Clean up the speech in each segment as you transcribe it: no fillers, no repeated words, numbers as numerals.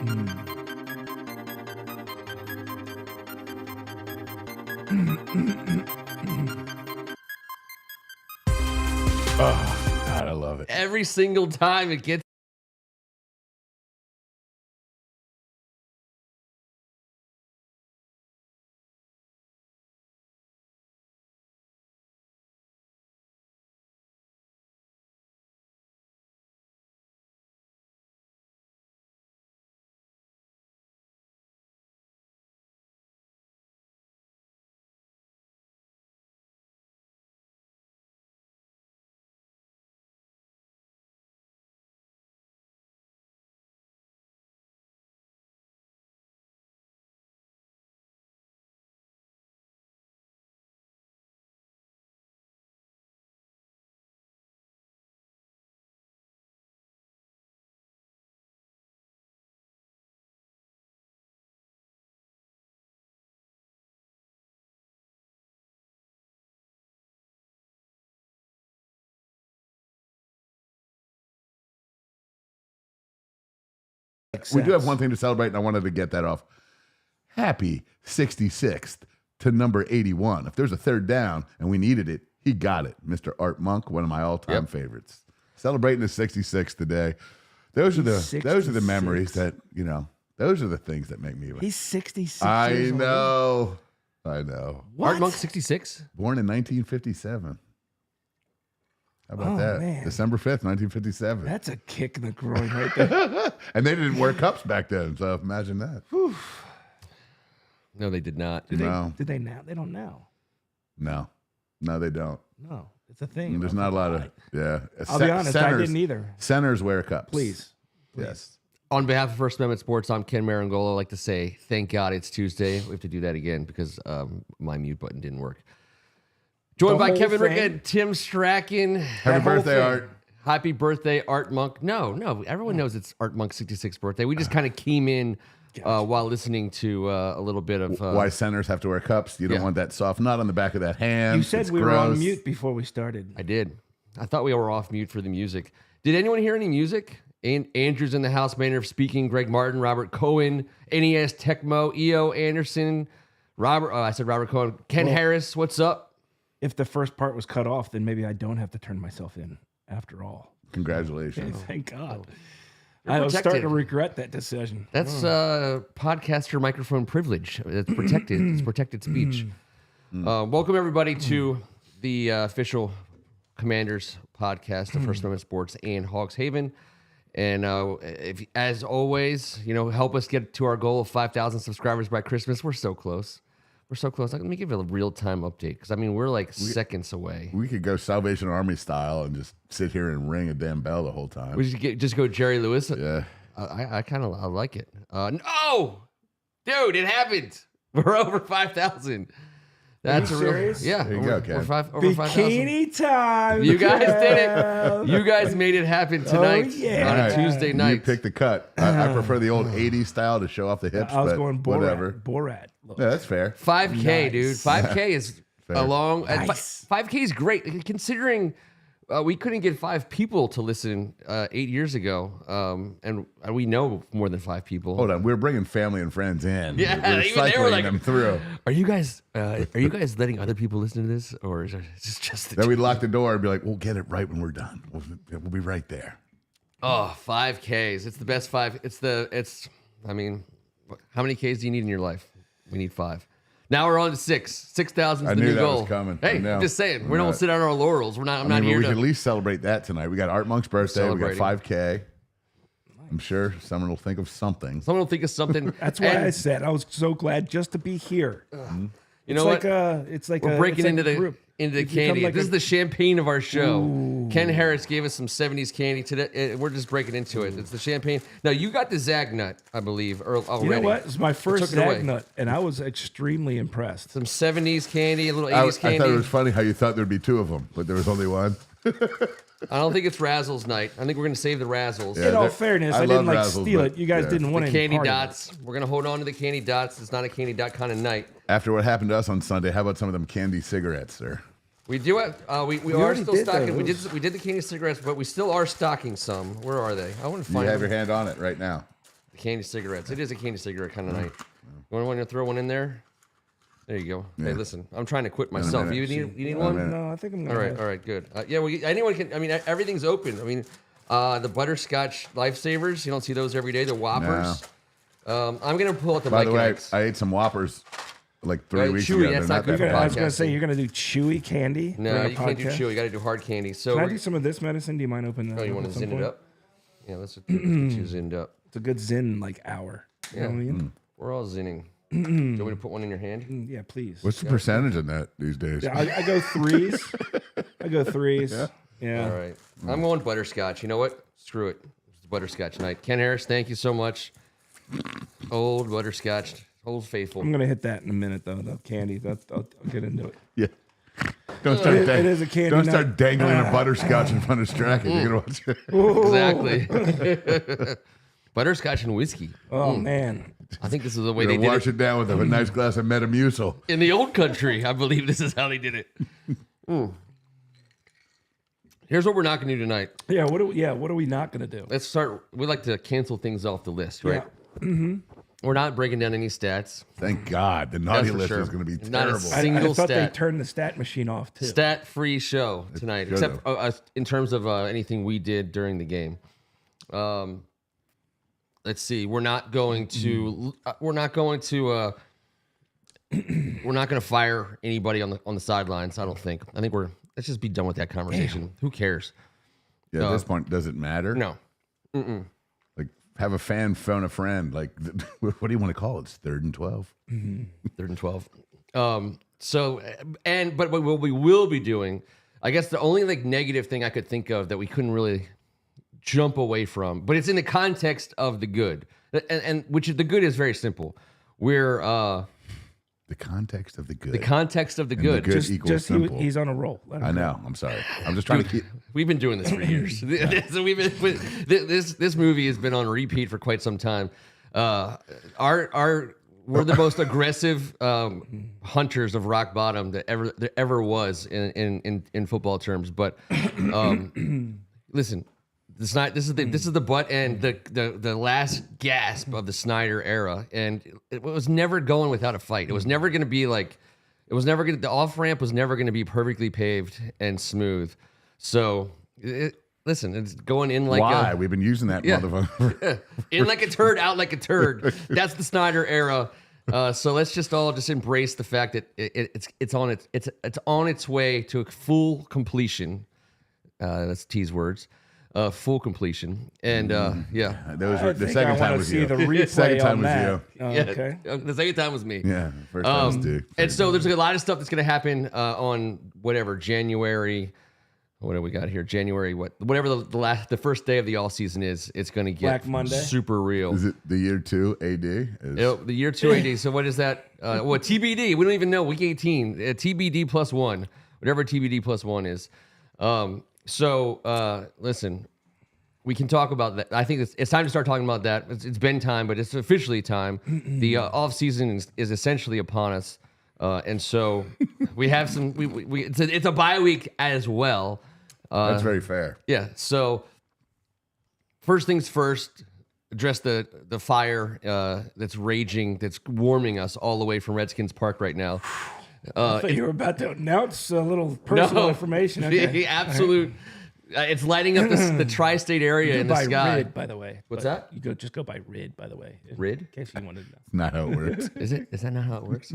Oh, God, I love it. Every single time it gets. We do have one thing to celebrate, and I wanted to get that off. Happy 66th to number 81. If there's a third down and we needed it, he got it. Mr. Art Monk, one of my all-time favorites. Celebrating his 66th today. Those are the memories that, those are the things that make me. He's 66 I years old. know. I know. What? Art Monk 66? Born in 1957. How about that? Man. December 5th, 1957. That's a kick in the groin right there. And they didn't wear cups back then, so imagine that. No, they did not. Did they now? They don't now. No, they don't. No, it's a thing. There's not a lot of, I'll be honest, I didn't either. Centers wear cups. Please. Yes. On behalf of First Amendment Sports, I'm Ken Marangolo. I'd like to say thank God it's Tuesday. We have to do that again because my mute button didn't work. Joined by Kevin Rick and Tim Strachan. Happy birthday, Art. Happy birthday, Art Monk. No, everyone knows it's Art Monk's 66th birthday. We just kind of came in while listening to a little bit of... why centers have to wear cups. You don't want that soft nut on the back of that hand. You said we were on mute before we started. I did. I thought we were off mute for the music. Did anyone hear any music? Andrew's in the house, manner of speaking. Greg Martin, Robert Cohen, NES Tecmo, EO Anderson, I said Robert Cohen. Ken Harris, what's up? If the first part was cut off, then maybe I don't have to turn myself in after all. Congratulations. Thank God. You're I was starting protected. to regret that decision. That's podcaster microphone privilege. It's protected. It's protected speech. Welcome, everybody, to the official Commanders podcast of First Amendment Sports and Hogs Haven. And as always, help us get to our goal of 5,000 subscribers by Christmas. We're so close. We're so close. Let me give you a real-time update because, we're like seconds away. We could go Salvation Army style and just sit here and ring a damn bell the whole time. We should just go Jerry Lewis. Yeah. I kind of like it. No! Dude, it happened. We're over 5,000. That's a real... serious? Yeah. There you go, Ken. Over 5,000. Bikini time. You guys did it. You guys made it happen tonight on a Tuesday night. You picked the cut. I prefer the old 80s style to show off the hips, I was but going whatever. Borat. Look. Yeah, that's fair. 5K, dude. 5K is Fair. a long... Nice. 5K is great, considering we couldn't get 5 people to listen 8 years ago, and we know more than 5 people. Hold on. We're bringing family and friends in. Yeah, We're even they were cycling like, them through. Are you guys letting other people listen to this, or is it just the Then we'd lock the door and be like, we'll get it right when we're done. We'll be right there. Oh, 5Ks. It's the best 5. How many Ks do you need in your life? We need 5. Now we're on to 6. 6,000 is the new that goal. was coming. Hey, I'm just saying, we don't sit on our laurels. I'm not here we to... can at least celebrate that tonight. We got Art Monk's birthday. We got 5K. I'm sure someone will think of something. Someone will think of something. That's why I said I was so glad just to be here. You know what? We're breaking into the candy. This is the champagne of our show. Ooh. Ken Harris gave us some 70s candy today. We're just breaking into it. It's the champagne. Now, you got the Zag Nut, I believe, already. You know what? It's my first Zag Nut, and I was extremely impressed. Some 70s candy, a little 80s candy. I thought it was funny how you thought there'd be 2 of them, but there was only one. I don't think it's Razzles night. I think we're going to save the Razzles. In all fairness, I didn't steal it. You guys didn't want the any candy part dots. We're going to hold on to the candy dots. It's not a candy dot kind of night. After what happened to us on Sunday, how about some of them candy cigarettes, sir? We do it. We are still stocking. Those. We did the candy cigarettes, but we still are stocking some. Where are they? I want to find You have them. your hand on it right now. Candy cigarettes. It is a candy cigarette kind of night. You want to throw one in there? There you go. Hey, listen, I'm trying to quit myself. You need one? No, I think I'm All right, good. Yeah, well, anyone can. I mean, everything's open. I mean, the butterscotch lifesavers. You don't see those every day. The Whoppers. I'm gonna pull out the. By Mike the way, and Ike's. I ate some Whoppers like 3 weeks Chewy, ago. that's They're not good that for bad. I was going to say, podcasting. you're going to do chewy candy? No, during a you can't do podcast? chew. You got to do hard candy. So Can I do some of this medicine? Do you mind opening that? Oh, you up want at to some zin it point? up? Yeah, let's get you zinned up. It's a good Zen hour. You know what I mean? We're all zinning. Do you want me to put one in your hand? Yeah, please. What's the percentage in that these days? Yeah, I go threes. Yeah. All right. I'm going butterscotch. You know what? Screw it. It's butterscotch night. Ken Harris, thank you so much. Old butterscotch. Old faithful. I'm going to hit that in a minute, though, the candy. I'll get into it. Yeah. Don't start, It is a candy don't nut. start dangling a butterscotch in front of Strachan. You're gonna watch it. Exactly. Butterscotch and whiskey. Oh, man. I think this is the way You're they gonna did wash it down with a nice glass of Metamucil. in the old country. I believe this is how they did it. Here's what we're not going to do tonight. Yeah, what are we not going to do? Let's start. We like to cancel things off the list, right? Yeah. We're not breaking down any stats. Thank God. The naughty That's for list sure. is gonna be Not a terrible. single I thought stat. they turned the stat machine off, too. Stat-free show tonight, good, except in terms of anything we did during the game. Let's see. We're not going to. We're not going to fire anybody on the sidelines. I don't think. I think let's just be done with that conversation. Who cares? Yeah, at this point, does it matter? No. Like, have a fan phone a friend. Like, what do you want to call it? It's 3rd and 12. 3rd and 12. But what we will be doing, I guess the only like negative thing I could think of that we couldn't really jump away from, but it's in the context of the good, and which the good is very simple. We're The context of the good. the context of the And good. the good equals simple. He's on a roll. Let him I go. I'm sorry. I'm just trying to keep. We've been doing this for years. So this movie has been on repeat for quite some time. We're the most aggressive hunters of rock bottom that ever was in football terms. But listen, this is the butt end, the last gasp of the Snyder era, and it was never going without a fight. It was never going to be like. It was never going. The off ramp was never going to be perfectly paved and smooth. So, listen, it's going in like Why? We've been using that motherfucker. in like a turd, out like a turd. That's the Snyder era. So let's just all embrace the fact that it's on its way to full completion. That's T's words. Full completion, and yeah. Those I were, the think second I time want to was see you. the replay Second time on was that. you. Oh, Yeah, okay. the second time was me. Yeah, first time was Duke. And so there's a lot of stuff that's going to happen on whatever January. What do we got here? January whatever the first day of the all season is. It's going to get Black Monday? super real. Is it the year 2 AD? The year 2 AD. So what is that? TBD. We don't even know. Week 18. TBD +1. Whatever TBD +1 is. Listen. We can talk about that. I think it's time to start talking about that. It's been time, but it's officially time. The off season is essentially upon us, and so we have some. It's a bye week as well. That's very fair. Yeah. So first things first, address the fire that's raging, that's warming us all the way from Redskins Park right now. I thought you were about to announce a little personal information. Okay. The absolute. It's lighting up the tri-state area in the by sky. RID, by the way. What's But that? You just go by RID, by the way. RID? In case you wanted to know. Not how it works. Is it? Is that not how it works?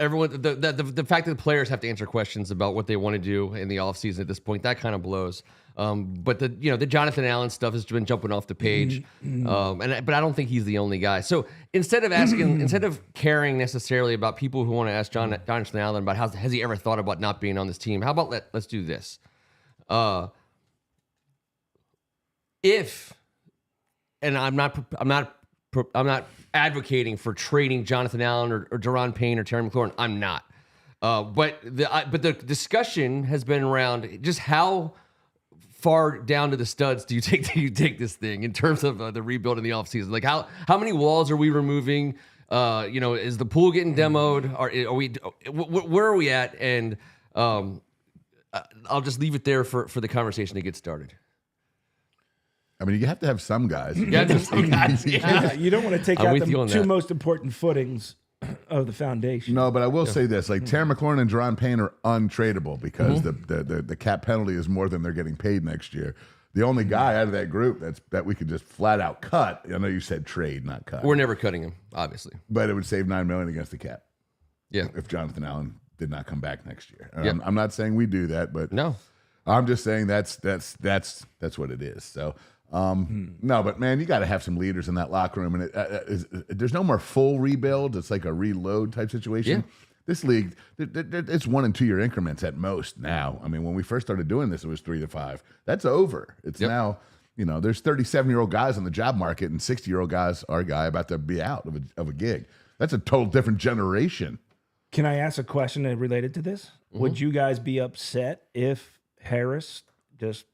Everyone. The fact that the players have to answer questions about what they want to do in the offseason at this point, that kind of blows. But the Jonathan Allen stuff has been jumping off the page, but I don't think he's the only guy. So instead of caring necessarily about people who want to ask Jonathan Allen about has he ever thought about not being on this team, how about let's do this? I'm not advocating for trading Jonathan Allen or Deron Payne or Terry McLaurin. I'm not. But the discussion has been around just how far down to the studs do you take this thing in terms of the rebuild in the offseason? Like how many walls are we removing? Is the pool getting demoed? Are we? Where are we at? And I'll just leave it there for the conversation to get started. I mean, you have to have some guys. Yeah, just some guys. Yeah, you don't want to take I'm out with you the on two that. most important footings of the foundation. No, but I will say this: like Terry McLaurin and Jerron Payne are untradeable because the cap penalty is more than they're getting paid next year. The only guy out of that group that we could just flat out cut. I know you said trade, not cut. We're never cutting him, obviously. But it would save $9 million against the cap Yeah. if Jonathan Allen did not come back next year. Yep. I'm not saying we do that, but No. I'm just saying that's what it is. So no, but man, you got to have some leaders in that locker room, and there's no more full rebuild. It's like a reload type situation. Yeah. This league, it's 1 and 2 year increments at most now. I mean, when we first started doing this, it was 3 to 5. That's over. It's now, there's 37-year-old guys on the job market, and 60-year-old guys are a guy about to be out of a gig. That's a total different generation. Can I ask a question related to this? Would you guys be upset if Harris just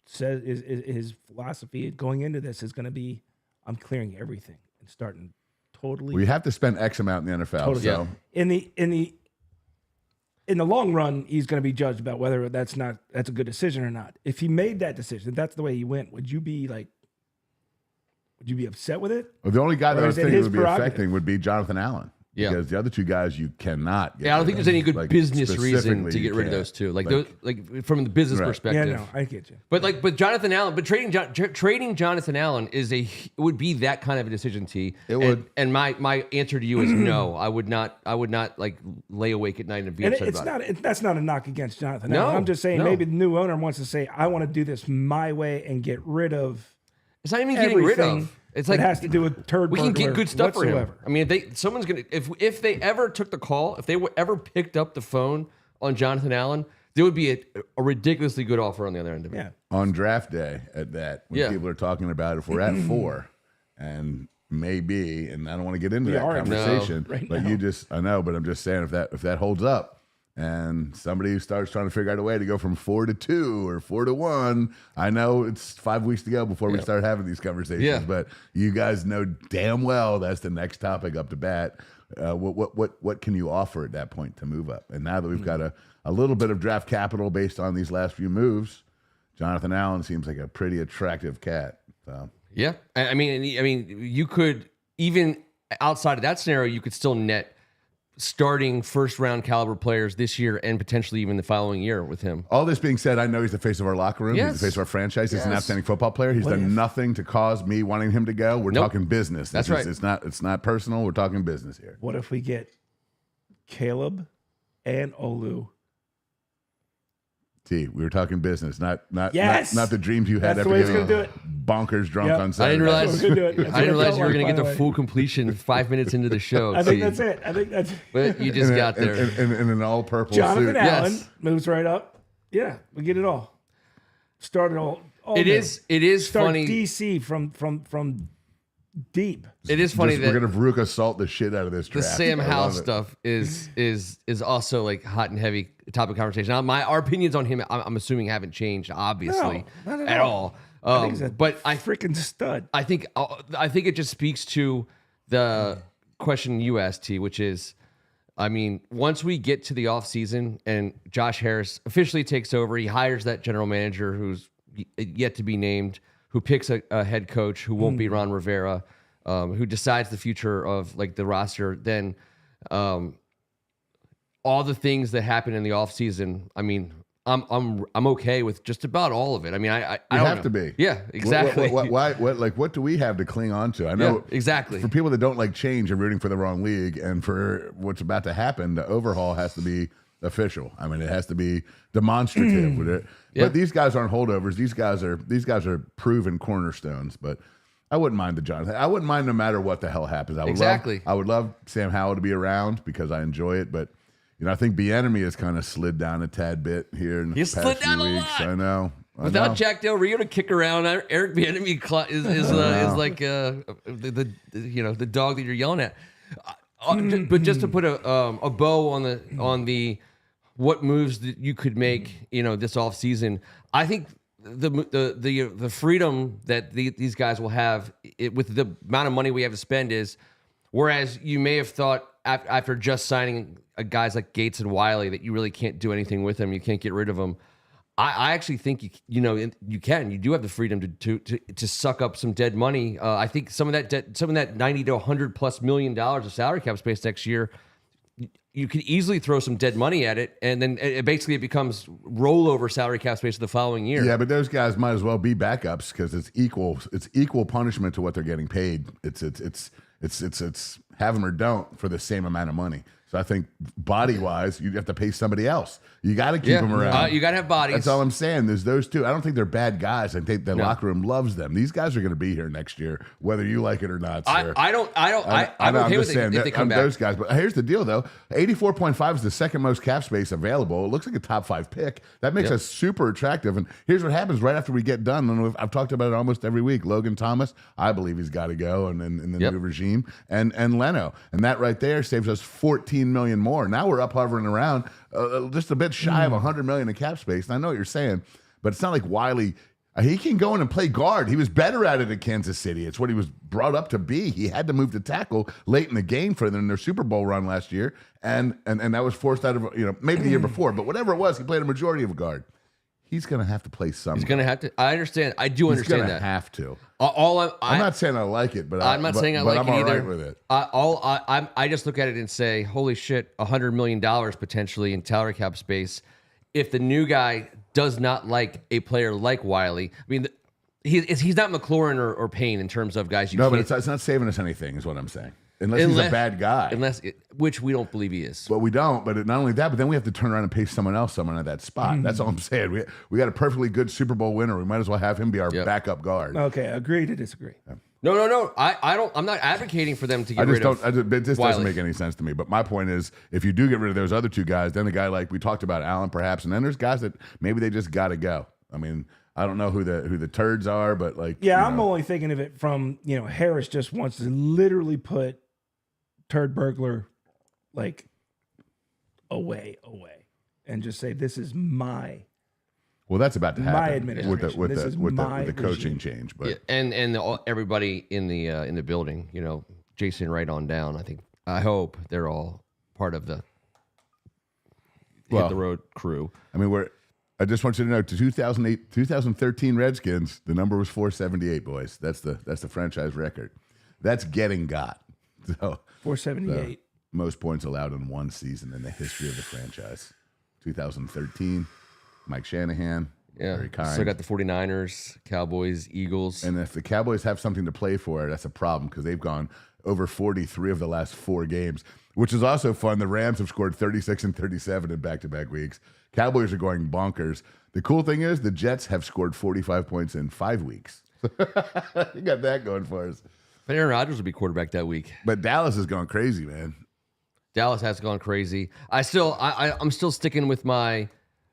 says his philosophy going into this is going to be, I'm clearing everything and starting totally? We have to spend X amount in the NFL. Totally. So In the long run, he's going to be judged about whether that's a good decision or not. If he made that decision, if that's the way he went, would you be upset with it? the only guy that I Or was is it thinking his would be prerogative? affecting would be Jonathan Allen. Yeah. Because the other two guys you cannot get Yeah, I don't rid think of. there's any good Like, business reason specifically, to you get rid of can't. those two. Like from the business Right. perspective. Yeah, no, I get you. But Jonathan Allen, but trading Jonathan Allen would be that kind of a decision, T. It would. And my answer to you is no. I would not like lay awake at night and be And upset it's about it. that's not a knock against Jonathan. No, Allen. I'm just saying no. maybe the new owner wants to say, I want to do this my way and get rid of It's not even getting rid everything of. It's that like has to do with turd we can get burglar good stuff for him. whatsoever. I mean, if they ever took the call, if they ever picked up the phone on Jonathan Allen, there would be a ridiculously good offer on the other end of it. Yeah. On draft day at that, when Yeah. people are talking about if we're at 4 and maybe, and I don't want to get into that are. conversation, No, right but now. I know, but I'm just saying if that holds up and somebody starts trying to figure out a way to go from 4 to 2 or 4 to 1, I know it's 5 weeks to go before we start having these conversations, Yeah. but you guys know damn well that's the next topic up to bat. What can you offer at that point to move up? And now that we've got a little bit of draft capital based on these last few moves, Jonathan Allen seems like a pretty attractive cat. So Yeah, I mean, you could even outside of that scenario, you could still net starting first round caliber players this year and potentially even the following year with him. all this being said, I know he's the face of our locker room. Yes. He's the face of our franchise. He's an Yes. outstanding football player. He's done nothing to cause me wanting him to go. We're Nope. talking business. That's This right. is- It's not personal. We're talking business here. What if we get Caleb and Olu? T, we were talking business, not Yes. not the dreams you had That's the after way it's getting gonna do it. bonkers drunk Yep. on I Saturday. didn't realize. That's what we're gonna do it. That's I didn't what it realize felt you were like, going to by get the the way. full completion 5 minutes into the show. I think T. that's it. I think that's But you just got there. in an all purple Jonathan suit. Allen Yes. moves right up. Yeah, we get it all. Started all It new. is Start funny. DC from deep. It is funny We're that gonna Veruca salt the shit out of this the draft. Sam I Howell love it. stuff is also like hot and heavy topic of conversation. Now, our opinions on him, I'm assuming, haven't changed, obviously, No, not at all. I think he's a But I freaking stud. I think it just speaks to the question you asked, T, which is, I mean, once we get to the offseason and Josh Harris officially takes over, he hires that general manager who's yet to be named, who picks a head coach who won't be Ron Rivera, who decides the future of like the roster, then all the things that happen in the offseason, I mean, I'm okay with just about all of it. I mean, I You don't have know. to be. Yeah, exactly. What do we have to cling on to? I know Yeah, exactly. For people that don't like change and rooting for the wrong league, and for what's about to happen, the overhaul has to be official. I mean, it has to be demonstrative with it. Yeah. But these guys aren't holdovers. These guys are proven cornerstones. But I wouldn't mind the Jonathan. I wouldn't mind no matter what the hell happens. Exactly. I would love Sam Howell to be around because I enjoy it. But I think Bieniemy has kind of slid down a tad bit here in the He's past slid few down a weeks. lot. I know. Without Jack Del Rio to kick around, Eric Bieniemy is like the dog that you're yelling at. But just to put a bow on the what moves that you could make, this off season, I think the freedom that these guys will have with the amount of money we have to spend is, whereas you may have thought after just signing guys like Gates and Wiley that you really can't do anything with them, you can't get rid of them. I actually think you can. You do have the freedom to suck up some dead money. I think some of that $90 to $100+ million of salary cap space next year, you could easily throw some dead money at it, and then it becomes rollover salary cap space the following year. Yeah, but those guys might as well be backups because it's equal punishment to what they're getting paid. It's have them or don't for the same amount of money. So I think body-wise, you have to pay somebody else. You got to keep them around. You got to have bodies. That's all I'm saying. There's those two. I don't think they're bad guys. I think the locker room loves them. These guys are going to be here next year, whether you like it or not, sir. I'm okay with it if they come back. Those guys. But here's the deal, though. 84.5 is the second most cap space available. It looks like a top 5 pick. That makes us super attractive. And here's what happens right after we get done. And I've talked about it almost every week. Logan Thomas, I believe he's got to go in the new regime. And Leno. And that right there saves us $14 million more. Now we're up hovering around just a bit shy of $100 million in cap space. And I know what you're saying, but it's not like Wiley. He can go in and play guard. He was better at it at Kansas City. It's what he was brought up to be. He had to move to tackle late in the game for them in their Super Bowl run last year, and that was forced out of maybe the year before, but whatever it was, he played a majority of a guard. He's going to have to play some. He's going to have to. I understand. I do understand that. He's going to have to. I'm not saying I like it, but I'm not saying I like it I'm either. all right with it. I just look at it and say, holy shit, $100 million potentially in salary cap space. If the new guy does not like a player like Wiley, I mean, he's not McLaurin or Payne in terms of guys. But it's not saving us anything, is what I'm saying. Unless he's a bad guy. Which we don't believe he is. Well, we don't, but not only that, but then we have to turn around and pay someone at that spot. That's all I'm saying. We got a perfectly good Super Bowl winner. We might as well have him be our backup guard. Okay, agree to disagree. No. I'm not advocating for them to get rid of It just Wiley. doesn't make any sense to me. But my point is, if you do get rid of those other two guys, then a guy like we talked about, Allen, perhaps, and then there's guys that maybe they just got to go. I mean, I don't know who the turds are, but I'm only thinking of it from Harris just wants to literally put turd burglar away and just say this is my. Well, that's about to happen my administration. with the coaching change, but and everybody in the building, Jason right on down. I hope they're all part of the hit the road crew. I mean, I just want you to know, to 2013 Redskins, the number was 478, boys. That's the franchise record. That's getting got. So 478. Most points allowed in one season in the history of the franchise. 2013, Mike Shanahan. Yeah. Very kind. So got the 49ers, Cowboys, Eagles. And if the Cowboys have something to play for, that's a problem because they've gone over 43 of the last 4 games, which is also fun. The Rams have scored 36 and 37 in back-to-back weeks. Cowboys are going bonkers. The cool thing is the Jets have scored 45 points in 5 weeks. You got that going for us. But Aaron Rodgers will be quarterback that week. But Dallas is going crazy, man. Dallas has gone crazy. I'm still sticking with my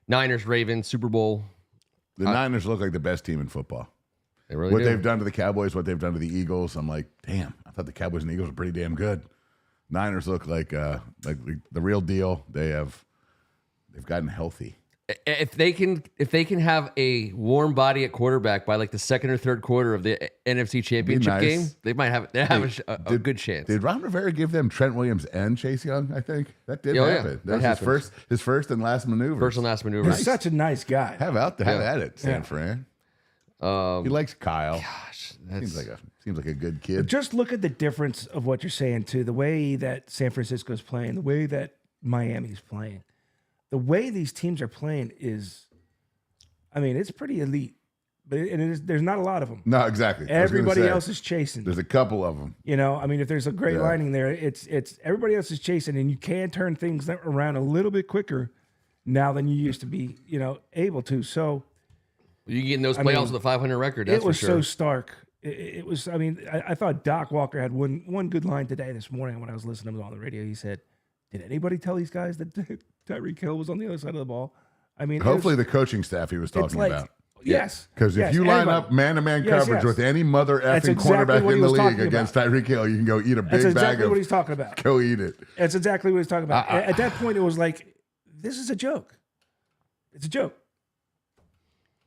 Niners, Ravens, Super Bowl. The Niners look like the best team in football. They really what do. they've done to the Cowboys, what they've done to the Eagles, I'm like, damn, I thought the Cowboys and Eagles were pretty damn good. Niners look like the real deal. They've gotten healthy. If they can have a warm body at quarterback by like the second or third quarter of the NFC Championship game, they might have a good chance. Did Ron Rivera give them Trent Williams and Chase Young? I think that did happen. Yeah, that was his first and last maneuver. First and last maneuver. He's such a nice guy. Have at it, San Fran. He likes Kyle. Gosh, seems like a good kid. Just look at the difference of what you're saying too. The way that San Francisco's playing, the way that Miami's playing. The way these teams are playing is, it's pretty elite, but there's not a lot of them. No, exactly. Everybody else is chasing. There's a couple of them. If there's a great lining there, it's everybody else is chasing, and you can turn things around a little bit quicker now than you used to be, able to. So you get in those playoffs with a 500 record. That's it was for sure. so stark. It was. I thought Doc Walker had one good line today this morning when I was listening to him on the radio. He said, "Did anybody tell these guys that Tyreek Hill was on the other side of the ball?" Hopefully the coaching staff he was talking about. Yes. Because if you line up man-to-man coverage with any mother effing cornerback in the league against Tyreek Hill, you can go eat a big bag of... That's exactly what he's talking about. Go eat it. That's exactly what he's talking about. At that point, it was like, this is a joke. It's a joke.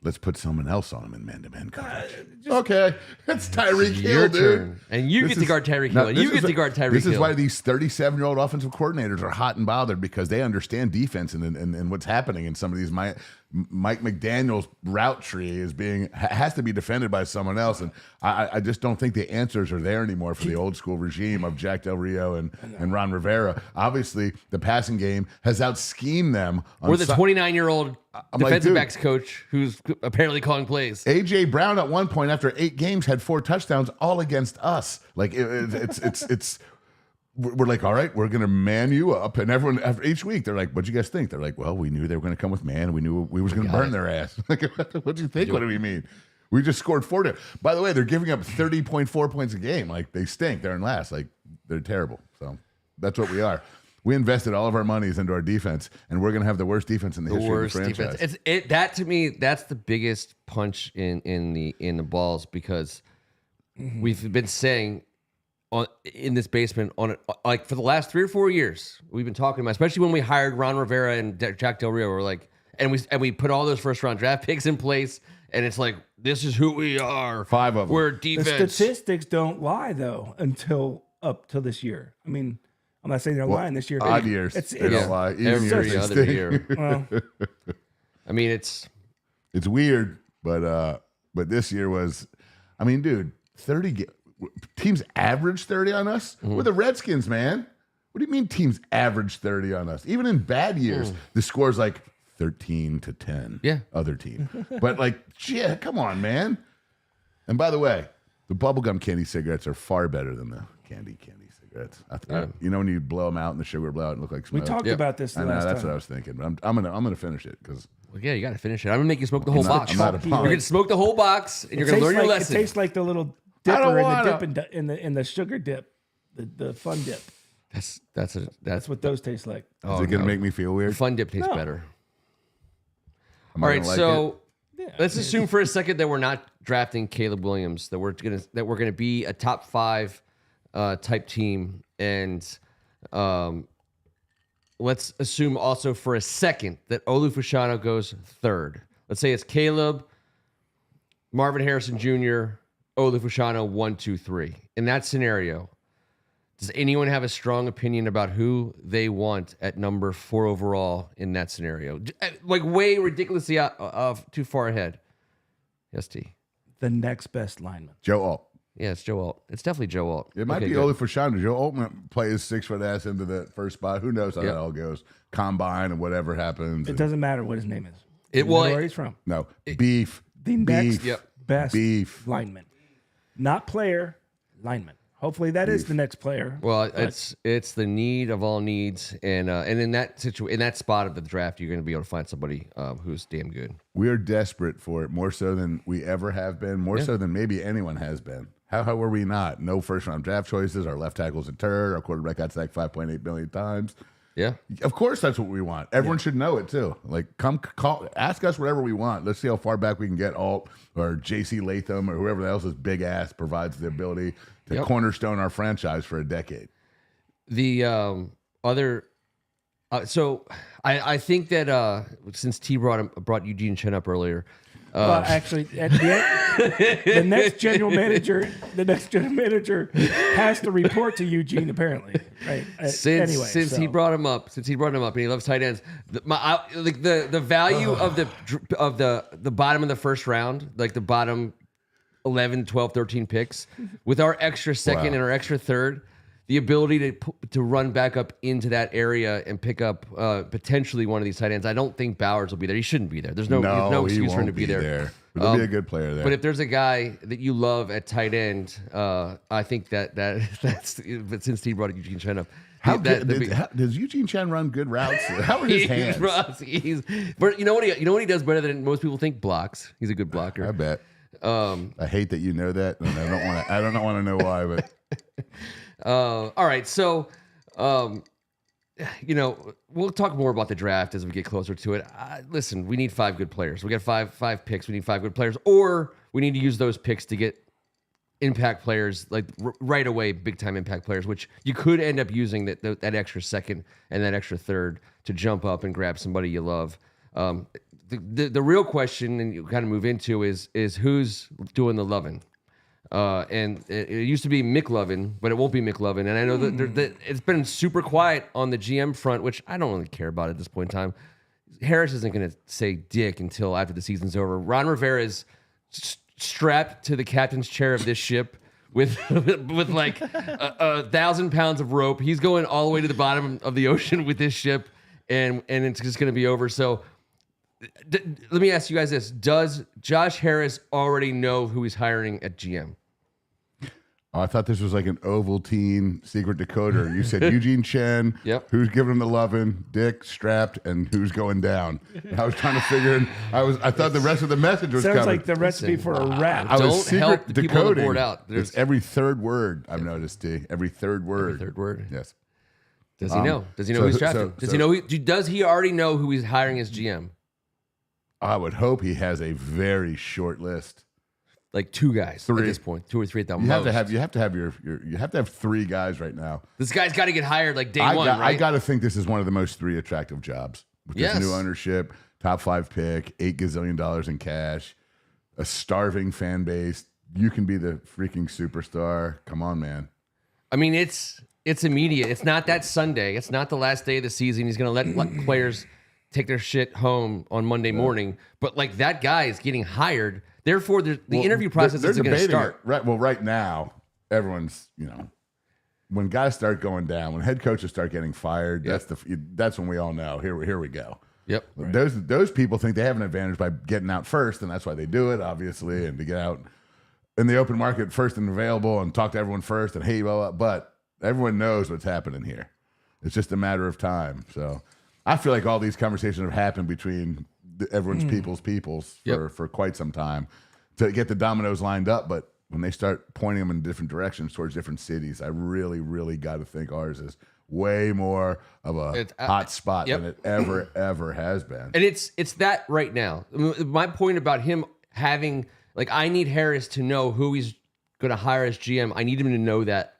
Let's put someone else on him in man-to-man coverage. Okay. It's Tyreek Hill, your dude. turn. And you get to guard Tyreek Hill. And you get to guard Tyreek Hill. This is why these 37-year-old offensive coordinators are hot and bothered because they understand defense and what's happening in some of these. Mike McDaniel's route tree has to be defended by someone else, and I just don't think the answers are there anymore for the old school regime of Jack Del Rio and Ron Rivera. Obviously, the passing game has out-schemed them. Or the 29-year-old defensive backs coach who's apparently calling plays. A.J. Brown at one point after 8 games had 4 touchdowns all against us. Like it's we're like, all right, we're going to man you up. And everyone, after each week, they're like, what'd you guys think? They're like, well, we knew they were going to come with man. We knew we was going to burn their ass. Like, what'd you think? What do we mean? We just scored 40. By the way, they're giving up 30.4 points a game. Like, they stink. They're in last. Like, they're terrible. So that's what we are. We invested all of our monies into our defense, and we're going to have the worst defense in the history of the franchise. Defense. That, to me, that's the biggest punch in the balls, because we've been saying in this basement like for the last 3 or 4 years, we've been talking about, especially when we hired Ron Rivera and Jack Del Rio, we're like, and we put all those first round draft picks in place, and it's like, this is who we are. 5 of them. We're defense. The statistics don't lie though until up to this year. I mean, I'm not saying they're lying this year. Odd years. They don't lie. Even every years other year. Well, I mean, it's weird, but this year was, I mean, dude, 30 teams average 30 on us. We're the Redskins, man. What do you mean teams average 30 on us? Even in bad years, the score's like 13-10. Yeah. Other team. But like, shit, come on, man. And by the way, the bubblegum candy cigarettes are far better than the candy cigarettes. You know when you blow them out and the sugar blow out and look like smoke? we talked about this I know, last that's time. what I was thinking. But I'm gonna finish it because yeah, you got to finish it. I'm gonna make you smoke the whole box. I'm not a You're punk. gonna smoke the whole box, and you're gonna learn your lesson. It tastes like the little I don't dipper wanna. in the sugar dip, the fun dip. That's What those taste like. Is it gonna make me feel weird? Fun dip tastes better. Am All I right, gonna like so it? let's assume for a second that we're not drafting Caleb Williams, that we're gonna be a top 5 type team, and let's assume also for a second that Olu Fashanu goes 3rd. Let's say it's Caleb, Marvin Harrison Jr., Olu Fashanu 1, 2, 3. In that scenario, does anyone have a strong opinion about who they want at number 4 overall in that scenario? Like way ridiculously too far ahead. Yes, T. The next best lineman. Joe Alt. Yeah, it's Joe Alt. It's definitely Joe Alt. It might be good. Ole Fashanu. Joe Alt might play his 6-foot ass into the first spot. Who knows how that all goes? Combine and whatever happens. It doesn't matter what his name is. It Doesn't matter will. where he's from. No, beef. The next Beef. best Beef. lineman, not player, lineman. Hopefully that is the next player. Well, it's the need of all needs, and in that spot of the draft, you're going to be able to find somebody who's damn good. We are desperate for it, more so than we ever have been, more so than maybe anyone has been. How were we not? No first-round draft choices. Our left tackle's a turd. Our quarterback got sacked 5.8 billion times. Yeah. Of course, that's what we want. Everyone should know it too. Like, come call, ask us whatever we want. Let's see how far back we can get Alt or J.C. Latham or whoever else's big ass provides the ability to cornerstone our franchise for a decade. The other, so I think that since T brought Eugene Chen up earlier. Well, actually, at the end, the next general manager has to report to Eugene. Apparently, right? Since he brought him up, and he loves tight ends. The value of the bottom of the first round, like the bottom 11, 12, 13 picks, with our extra second and our extra third, the ability to run back up into that area and pick up potentially one of these tight ends. I don't think Bowers will be there. He shouldn't be there. There's no excuse for him to be there. But he'll be a good player there. But if there's a guy that you love at tight end, I think that's since Steve brought Eugene Chen up. Does Eugene Chen run good routes? How are his hands? But you know what he does better than most people think? Blocks. He's a good blocker. I bet. I hate that you know that, and I don't want to know why, but. All right, so we'll talk more about the draft as we get closer to it. Listen, we need 5 good players. We got five picks. We need 5 good players, or we need to use those picks to get impact players, like right away, big time impact players, which you could end up using that extra second and that extra third to jump up and grab somebody you love. The real question, and you kind of move into, is who's doing the loving. And it used to be McLovin, but it won't be McLovin. And I know that it's been super quiet on the GM front, which I don't really care about at this point in time. Harris isn't going to say dick until after the season's over. Ron Rivera is strapped to the captain's chair of this ship with like 1,000 pounds of rope. He's going all the way to the bottom of the ocean with this ship, and it's just going to be over. So let me ask you guys this. Does Josh Harris already know who he's hiring at GM? Oh, I thought this was like an Ovaltine secret decoder. You said Eugene Chen, Yep. Who's giving him the lovin', Dick strapped, and who's going down. I was trying to figure in. I thought the rest of the message was Sounds coming. like the recipe for a rap. I was Don't secret help the people on the decoding. board out. There's- It's every third word I've noticed, D. Every third word. Third word. Yes. Does he know? Does he know so- who he's drafting? so- Does so- he know? Does he already know who he's hiring as GM? I would hope he has a very short list. Like 2 guys Three. at this point, 2 or 3 at the You most. have to have 3 guys right now. This guy's got to get hired like day one, I right? got to think this is one of the most 3 attractive jobs with Yes. this new ownership, top 5 pick, $8 gazillion in cash, a starving fan base. You can be the freaking superstar. Come on, man. I mean, it's immediate. It's not that Sunday. It's not the last day of the season. He's going to let players take their shit home on Monday morning. But like that guy is getting hired. Therefore, the interview process They're isn't going to debating start. it. Right. Well, right now, everyone's, when guys start going down, when head coaches start getting fired, that's when we all know. Here we go. Yep. Those people think they have an advantage by getting out first, and that's why they do it, obviously, and to get out in the open market first and available and talk to everyone first and hey, blah, blah, but everyone knows what's happening here. It's just a matter of time. So I feel like all these conversations have happened between everyone's peoples for quite some time to get the dominoes lined up. But when they start pointing them in different directions towards different cities, I really, really got to think ours is way more of a hot spot than it ever has been. And it's that right now. My point about him having, like, I need Harris to know who he's going to hire as GM. I need him to know that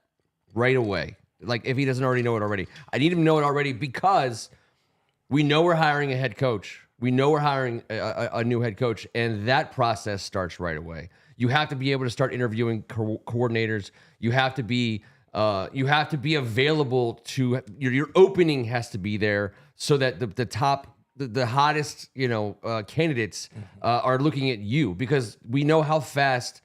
right away. Like, if he doesn't already know it already. I need him to know it already because we know we're hiring a head coach. We know we're hiring a new head coach, and that process starts right away. You have to be able to start interviewing coordinators. You have to be available to your opening has to be there so that the hottest candidates are looking at you, because we know how fast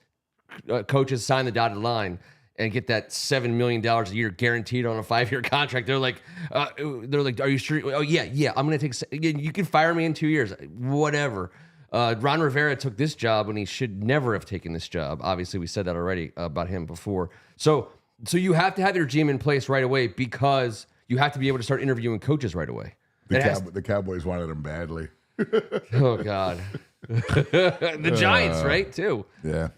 coaches sign the dotted line and get that $7 million a year guaranteed on a 5-year contract. They're like, are you sure? Oh yeah. I'm gonna take. You can fire me in 2 years, whatever. Ron Rivera took this job when he should never have taken this job. Obviously, we said that already about him before. So you have to have your GM in place right away because you have to be able to start interviewing coaches right away. The Cowboys wanted him badly. Oh God, the Giants, right? Too. Yeah.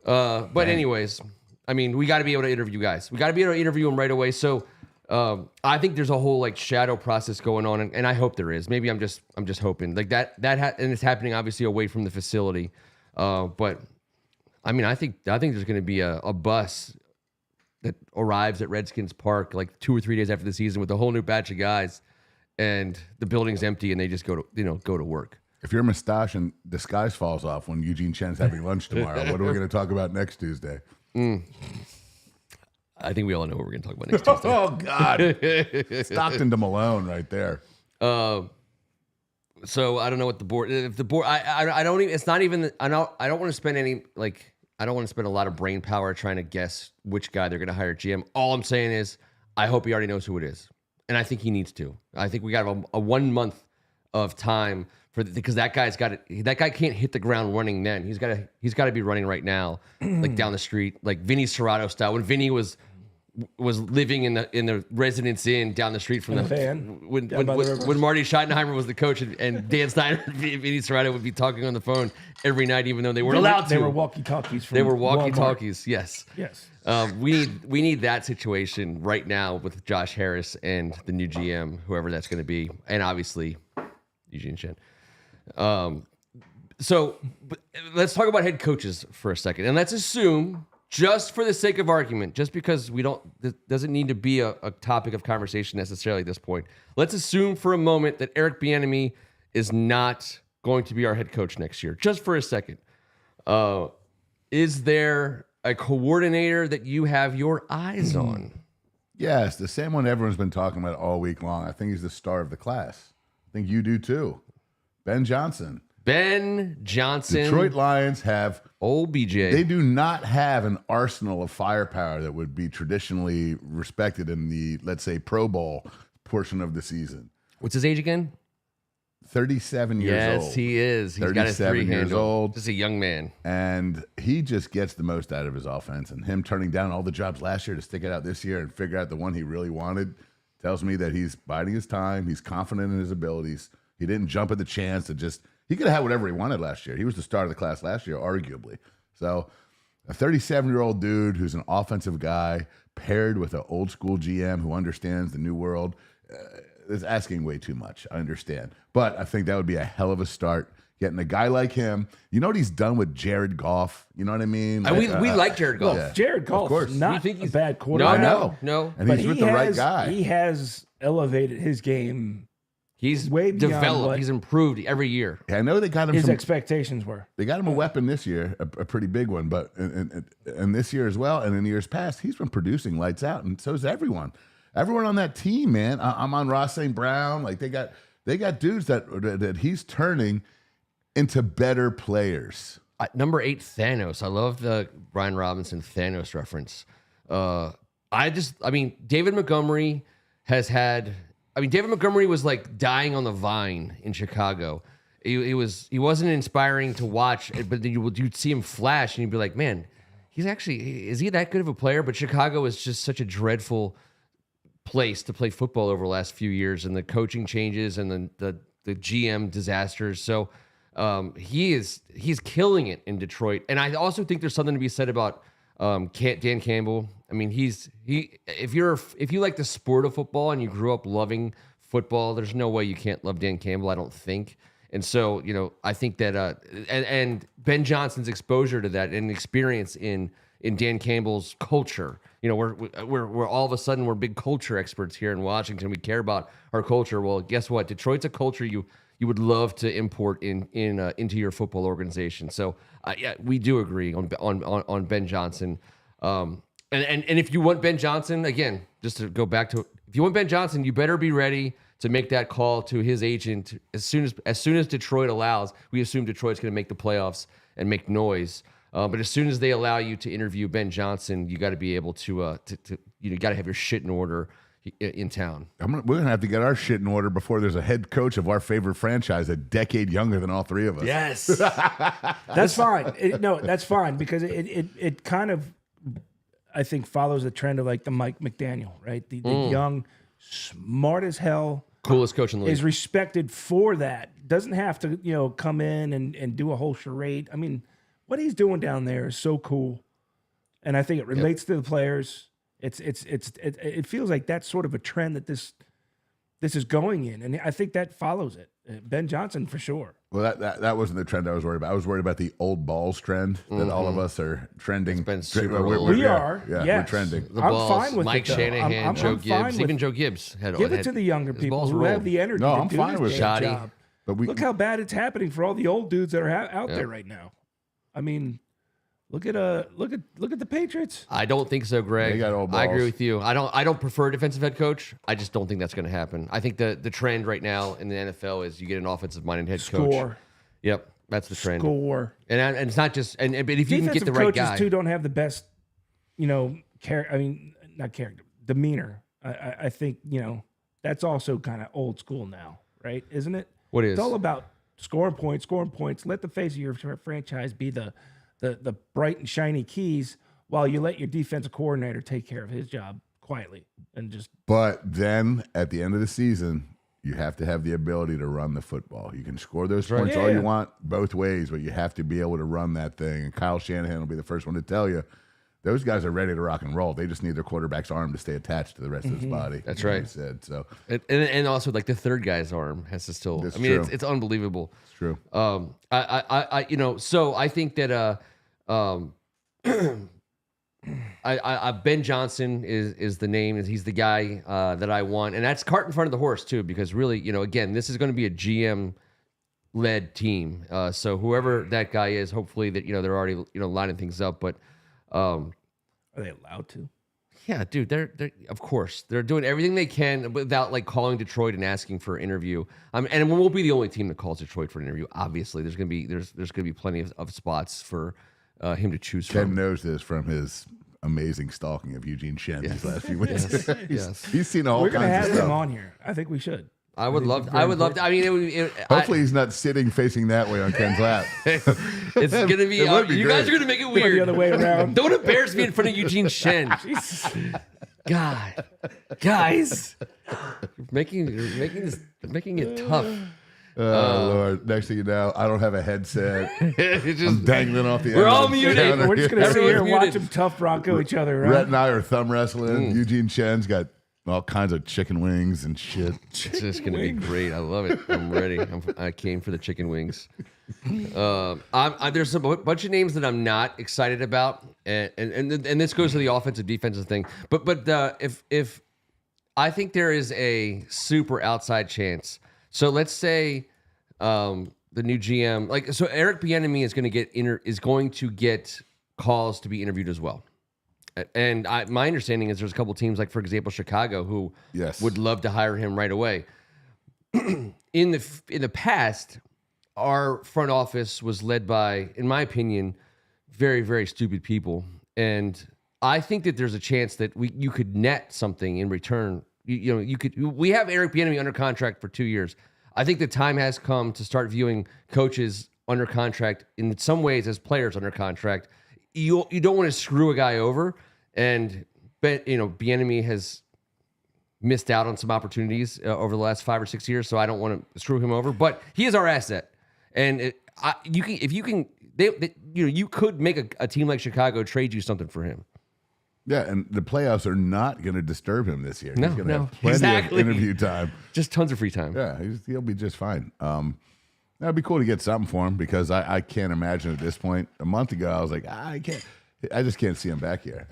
But anyways, I mean, we got to be able to interview guys. We got to be able to interview them right away. So I think there's a whole like shadow process going on, and I hope there is. Maybe I'm just hoping like that and it's happening obviously away from the facility. But I mean, I think there's going to be a bus that arrives at Redskins Park like 2 or 3 days after the season with a whole new batch of guys, and the building's empty, and they just go to work. If your mustache and disguise falls off when Eugene Chen's having lunch tomorrow, what are we going to talk about next Tuesday? I think we all know what we're going to talk about next Tuesday. Oh God, Stockton to Malone right there. So I don't know what the board. If the board, I don't even. It's not even. I don't want to spend any like. I don't want to spend a lot of brain power trying to guess which guy they're going to hire GM. All I'm saying is, I hope he already knows who it is, and I think he needs to. I think we got a 1 month of time because that guy's got it. That guy can't hit the ground running. Then he's got to be running right now, like down the street, like Vinny Serrato style. When Vinny was living in the Residence Inn down the street from the fan. when Marty Schottenheimer was the coach and Dan Snyder and Vinny Serrato would be talking on the phone every night, even though they weren't allowed to. They were walkie-talkies. They were Walmart. walkie-talkies. Yes. We need that situation right now with Josh Harris and the new GM, whoever that's going to be, and obviously Eugene Chen. So let's talk about head coaches for a second, and let's assume, just for the sake of argument, just because this doesn't need to be a topic of conversation necessarily at this point. Let's assume for a moment that Eric Bieniemy is not going to be our head coach next year, just for a second. Is there a coordinator that you have your eyes on? Yes, the same one everyone's been talking about all week long. I think he's the star of the class. I think you do too. Ben Johnson. Ben Johnson. Detroit Lions have Old BJ. They do not have an arsenal of firepower that would be traditionally respected in the, let's say, Pro Bowl portion of the season. What's his age again? 37 years old. Yes, he is. He's got his 37 three years handle. old. Just a young man. And he just gets the most out of his offense. And him turning down all the jobs last year to stick it out this year and figure out the one he really wanted tells me that he's biding his time. He's confident in his abilities. He didn't jump at the chance to just – he could have had whatever he wanted last year. He was the star of the class last year, arguably. So a 37-year-old dude who's an offensive guy paired with an old-school GM who understands the new world is asking way too much. I understand. But I think that would be a hell of a start. Getting a guy like him. You know what he's done with Jared Goff? You know what I mean? We like Jared Goff. Well, Jared Goff course. is not You think a he's- bad quarterback. No. And But he's with the right guy. He has elevated his game. He's way beyond developed. what He's improved every year. I know they got him His some, expectations were. they got him a weapon this year, a pretty big one, but and this year as well, and in years past, he's been producing lights out, and so is everyone. Everyone on that team, man. I'm on Ross St. Brown. Like they got dudes that he's turning into better players. Number 8, Thanos. I love the Brian Robinson Thanos reference. David Montgomery has had. David Montgomery was like dying on the vine in Chicago. He wasn't inspiring to watch, but then you'd see him flash, and you'd be like, man, is he that good of a player? But Chicago is just such a dreadful place to play football over the last few years, and the coaching changes and the GM disasters. So he's killing it in Detroit, and I also think there's something to be said about Dan Campbell. I mean, if you like the sport of football and you grew up loving football, there's no way you can't love Dan Campbell, I don't think. And so, I think that and Ben Johnson's exposure to that and experience in Dan Campbell's culture. We're all of a sudden we're big culture experts here in Washington. We care about our culture. Well, guess what? Detroit's a culture you would love to import into your football organization. So yeah, we do agree on Ben Johnson. And if you want Ben Johnson, again, just to go back to, if you want Ben Johnson, you better be ready to make that call to his agent as soon as Detroit allows. We assume Detroit's going to make the playoffs and make noise. But as soon as they allow you to interview Ben Johnson, you got to be able to got to have your shit in order in town. We're going to have to get our shit in order before there's a head coach of our favorite franchise a decade younger than all three of us. Yes. That's fine. That's fine because it kind of, I think, follows the trend of like the Mike McDaniel, right? The young, smart as hell, coolest coach in the league. is respected for that. Doesn't have to, come in and do a whole charade. I mean, what he's doing down there is so cool, and I think it relates to the players. It feels like that's sort of a trend that this is going in, and I think that follows it. Ben Johnson for sure. Well, that wasn't the trend I was worried about. I was worried about the old balls trend that all of us are trending. It's been super We are. Yeah, Yes. we're trending. The I'm balls, fine with Mike it, though. Shanahan, I'm Joe fine Gibbs, with even it. Joe Gibbs Give it to the younger his people balls who roll. have the energy No, to I'm do fine this with damn Shoddy. job. But Look how bad it's happening for all the old dudes that are out there right now. I mean, look at the Patriots. I don't think so, Greg. They got old I agree balls. with you. I don't prefer a defensive head coach. I just don't think that's going to happen. I think the trend right now in the NFL is you get an offensive minded head coach. Score. Yep, that's the trend. Score. And it's not just but if you can get Defensive the right coaches guy, too don't have the best, not character, demeanor. I think that's also kind of old school now, right? Isn't it? What is? It's all about scoring points. Let the face of your franchise be the bright and shiny keys, while you let your defensive coordinator take care of his job quietly and just. But then at the end of the season, you have to have the ability to run the football. You can score those points all you want both ways, but you have to be able to run that thing. And Kyle Shanahan will be the first one to tell you, those guys are ready to rock and roll. They just need their quarterback's arm to stay attached to the rest of his body. That's like right. he said. So and also like the third guy's arm has to still. That's I mean, true. it's unbelievable. it's true. So I think that Ben Johnson is the name. He's the guy that I want, and that's cart in front of the horse too. Because really, again, this is going to be a GM led team. So whoever that guy is, hopefully that they're already lining things up. But Are they allowed to? Yeah, dude, they're of course they're doing everything they can without like calling Detroit and asking for an interview. And we won't be the only team that calls Detroit for an interview. Obviously, there's gonna be plenty of spots for him to choose Ken from. knows this from his amazing stalking of Eugene Chen these last few weeks. Yes. He's seen all We're gonna kinds have of him stuff. on here. I think we should. I would love to. I mean, Hopefully, he's not sitting facing that way on Ken's lap. it's gonna be. It would be You great. guys are gonna make it Or weird. the other way around. Don't embarrass me in front of Eugene Shen. God, guys, you're making it tough. Oh Lord! Next thing you know, I don't have a headset. It's just, I'm dangling off the. We're end all of the muted. counter. We're just gonna sit Everyone's here and watch muted. them tough Bronco each other. Right? Rhett and I are thumb wrestling. Eugene Chen's got all kinds of chicken wings and shit. it's just gonna be great. I love it. I'm ready. I came for the chicken wings. There's a bunch of names that I'm not excited about, and this goes to the offensive defensive thing. But if I think there is a super outside chance. So let's say the new GM, so Eric Bieniemy is going to get calls to be interviewed as well. And my understanding is there's a couple teams, like for example Chicago, who would love to hire him right away. In the past, our front office was led by, in my opinion, very, very stupid people. And I think that there's a chance that you could net something in return. We have Eric Bieniemy under contract for 2 years. I think the time has come to start viewing coaches under contract in some ways as players under contract. You don't want to screw a guy over, and Bieniemy has missed out on some opportunities over the last 5 or 6 years, so I don't want to screw him over. But he is our asset, and you could make a team like Chicago trade you something for him. Yeah, and the playoffs are not going to disturb him this year. No, he's going to no, have plenty exactly. of interview time. Just tons of free time. Yeah, he'll be just fine. That'd be cool to get something for him because I can't imagine at this point. A month ago, I was like, I just can't see him back here.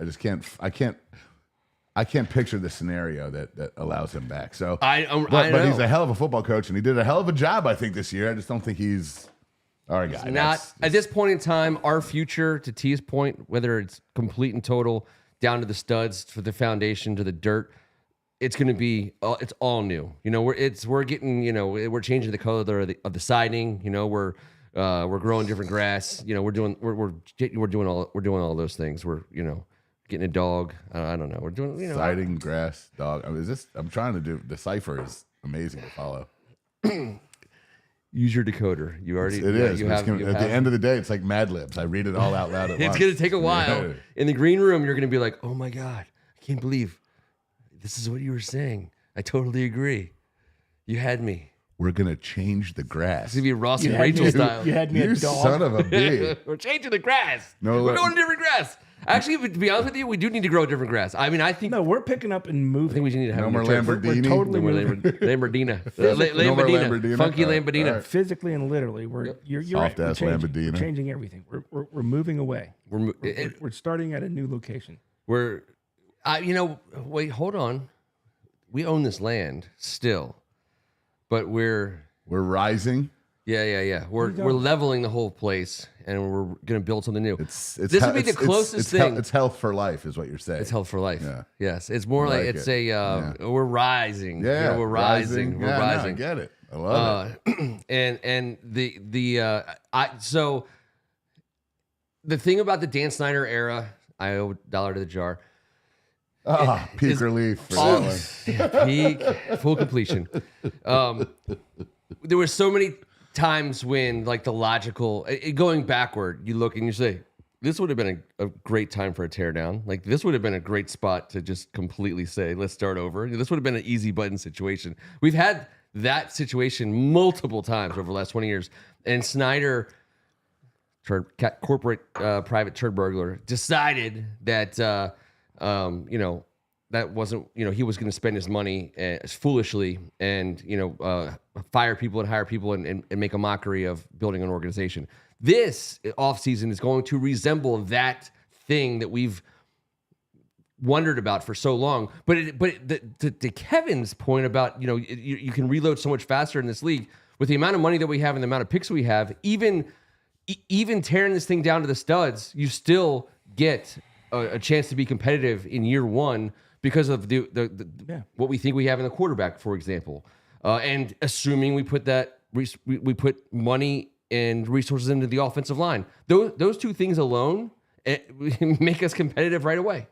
I can't picture the scenario that allows him back. So, but he's a hell of a football coach, and he did a hell of a job, I think, this year. I just don't think he's our guy. At this point in time, our future, to T's point, whether it's complete and total, down to the studs, for the foundation, to the dirt, it's going to be, it's all new. We're getting, we're changing the color of the siding. We're growing different grass. We're doing all those things. We're, getting a dog. I don't know. We're doing, siding, grass, dog. I'm trying to decipher is amazing to follow. Use your decoder. You already. It is. At the end of the day, it's like Mad Libs. I read it all out loud at once. It's going to take a while. Yeah. In the green room, you're going to be like, oh my God, I can't believe this is what you were saying. I totally agree. You had me. We're going to change the grass. It's going to be Ross and Rachel style. You had me You a dog. son of a bee. We're changing the grass. No, We're going to different grass. Actually, to be honest with you, we do need to grow different grass. I mean, I think No, we're picking up and I think moving. we need to have No more turf. Lamborghini. We're totally No more moving. Lamborghini. No more Lambadina. Lamborghini? Funky All right, Lambadina. all right. Physically and literally, you're right. We're Soft-ass changing, Lamborghini. we're changing everything. We're moving away. We're Starting at a new location. wait, hold on. We own this land still, but we're rising. Yeah. We're leveling the whole place, and we're gonna build something new. This would be the closest thing. It's health for life, is what you're saying. It's health for life. Yeah. Yes, it's more like it's it. we're rising. Yeah, we're rising. We're Yeah, rising. No, I get it. I love it. So the thing about the Dan Snyder era, I owe $1 to the jar. Peak relief for that one. Yeah, peak full completion. There were so many times when, like, the logical going backward, you look and you say, this would have been a great time for a teardown. Like, this would have been a great spot to just completely say, let's start over. This would have been an easy button situation. We've had that situation multiple times over the last 20 years. And Snyder, corporate private turd burglar, decided that, that wasn't, he was going to spend his money foolishly and, fire people and hire people and make a mockery of building an organization. This offseason is going to resemble that thing that we've wondered about for so long. But to Kevin's point about, you can reload so much faster in this league with the amount of money that we have and the amount of picks we have, even tearing this thing down to the studs, you still get a chance to be competitive in year one because of the what we think we have in the quarterback, for example, and assuming we put we put money and resources into the offensive line. Those two things alone make us competitive right away.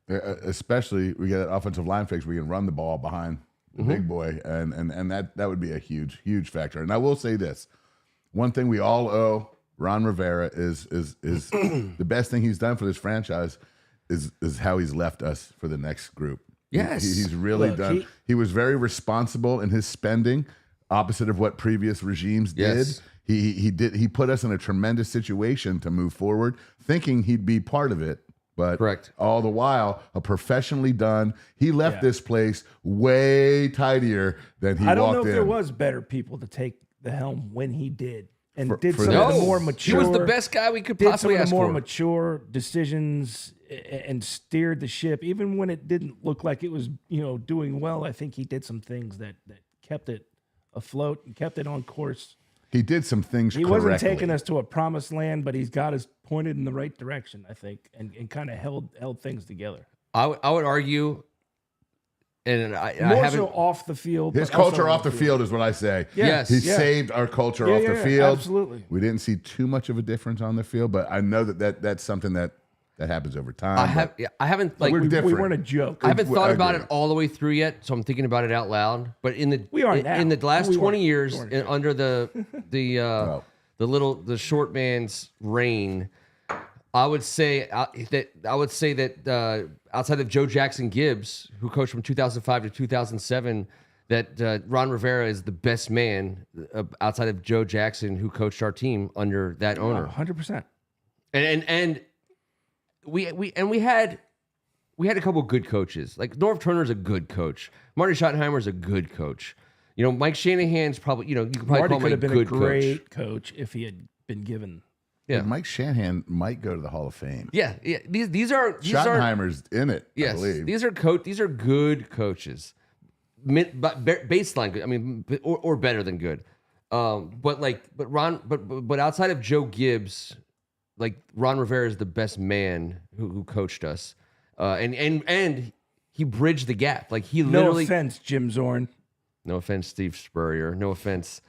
Especially we get that offensive line fix. We can run the ball behind the big boy, and that would be a huge factor. And I will say this: one thing we all owe Ron Rivera is the best thing he's done for this franchise is how he's left us for the next group. Yes, he's really done. He was very responsible in his spending, opposite of what previous regimes did. Yes. He put us in a tremendous situation to move forward, thinking he'd be part of it. But correct. All the while, a professionally done. He left this place way tidier than he walked in. I don't know if there was better people to take the helm when he did, and did some no. of the more mature. He was the best guy we could possibly ask for. Did some of the more mature decisions and steered the ship, even when it didn't look like it was doing well. I think he did some things that kept it afloat and kept it on course. He did some things He correctly. wasn't taking us to a promised land, but he's got us pointed in the right direction, I think, and kind of held things together. I would argue, and I More haven't so off the field. His but also culture on off the field is what I say. Yes. He Yeah. saved our culture off the field. Absolutely. We didn't see too much of a difference on the field, but I know that's something that happens over time. I haven't like we're We different. weren't a joke. I haven't thought about agree. it all the way through yet, so I'm thinking about it out loud. But in the We are now. in the last We 20 weren't. years, We weren't. under the short man's reign, I would say that outside of Joe Jackson Gibbs, who coached from 2005 to 2007, that Ron Rivera is the best man outside of Joe Jackson, who coached our team under that owner. 100%. And we had a couple good coaches. Like Norv Turner's a good coach. Marty Schottenheimer's a good coach. Mike Shanahan's probably, you could probably Marty call could him a have been good a great coach if he had been given. Yeah. Mike Shanahan might go to the Hall of Fame. Yeah. These are Schottenheimer's in it, yes. I believe. These are good coaches. But baseline good. I mean, or better than good. But outside of Joe Gibbs, like Ron Rivera is the best man who coached us, and he bridged the gap. Like he No literally. offense, Jim Zorn. No offense, Steve Spurrier. No offense,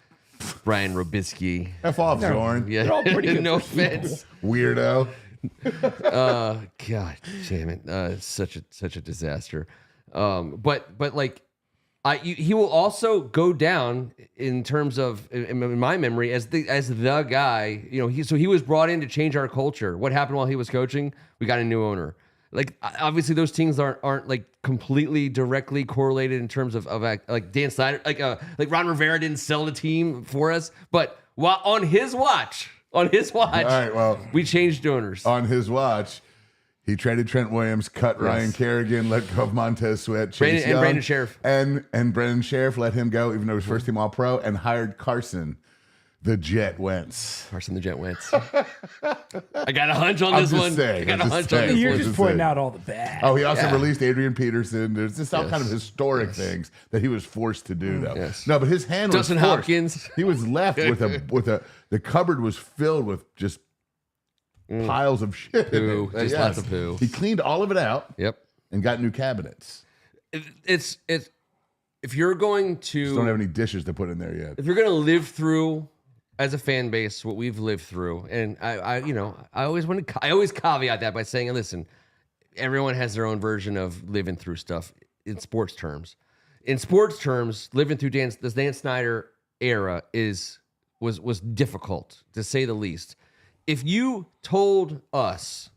Brian Robisky. F off, Zorn. Yeah, They're all pretty good no offense. Weirdo. God damn it, it's such a disaster. But like. He will also go down in terms of, in my memory, as the guy. He was brought in to change our culture. What happened while he was coaching? We got a new owner. Like obviously those things aren't like completely directly correlated in terms of like Dan Snyder, like Ron Rivera didn't sell the team for us, but on his watch, All right, well, we changed owners. on his watch, he traded Trent Williams, cut Ryan Kerrigan, let go of Montez Sweat, Chase Young, Brandon Sheriff. and Brandon Sheriff let him go, even though he was first team All Pro, and hired Carson, the Jet Wentz. Carson the Jet Wentz. I got a hunch on I'm this just one. saying, I got I'm a just hunch on saying. this You're one. just just pointing saying. out all the bad. Oh, he also Yeah. released Adrian Peterson. There's just all Yes. kind of historic things that he was forced to do, though. Yes. No, but his hand Dustin was forced. Hopkins. He was left the cupboard was filled with just piles of shit. in Poo, it. just lots of poo. He cleaned all of it out Yep. and got new cabinets. It's if you're going to Just don't have any dishes to put in there yet. if you're going to live through as a fan base what we've lived through, and I always caveat that by saying, listen, everyone has their own version of living through stuff in sports terms. In sports terms, living through the Dan Snyder era was difficult, to say the least. If you told us,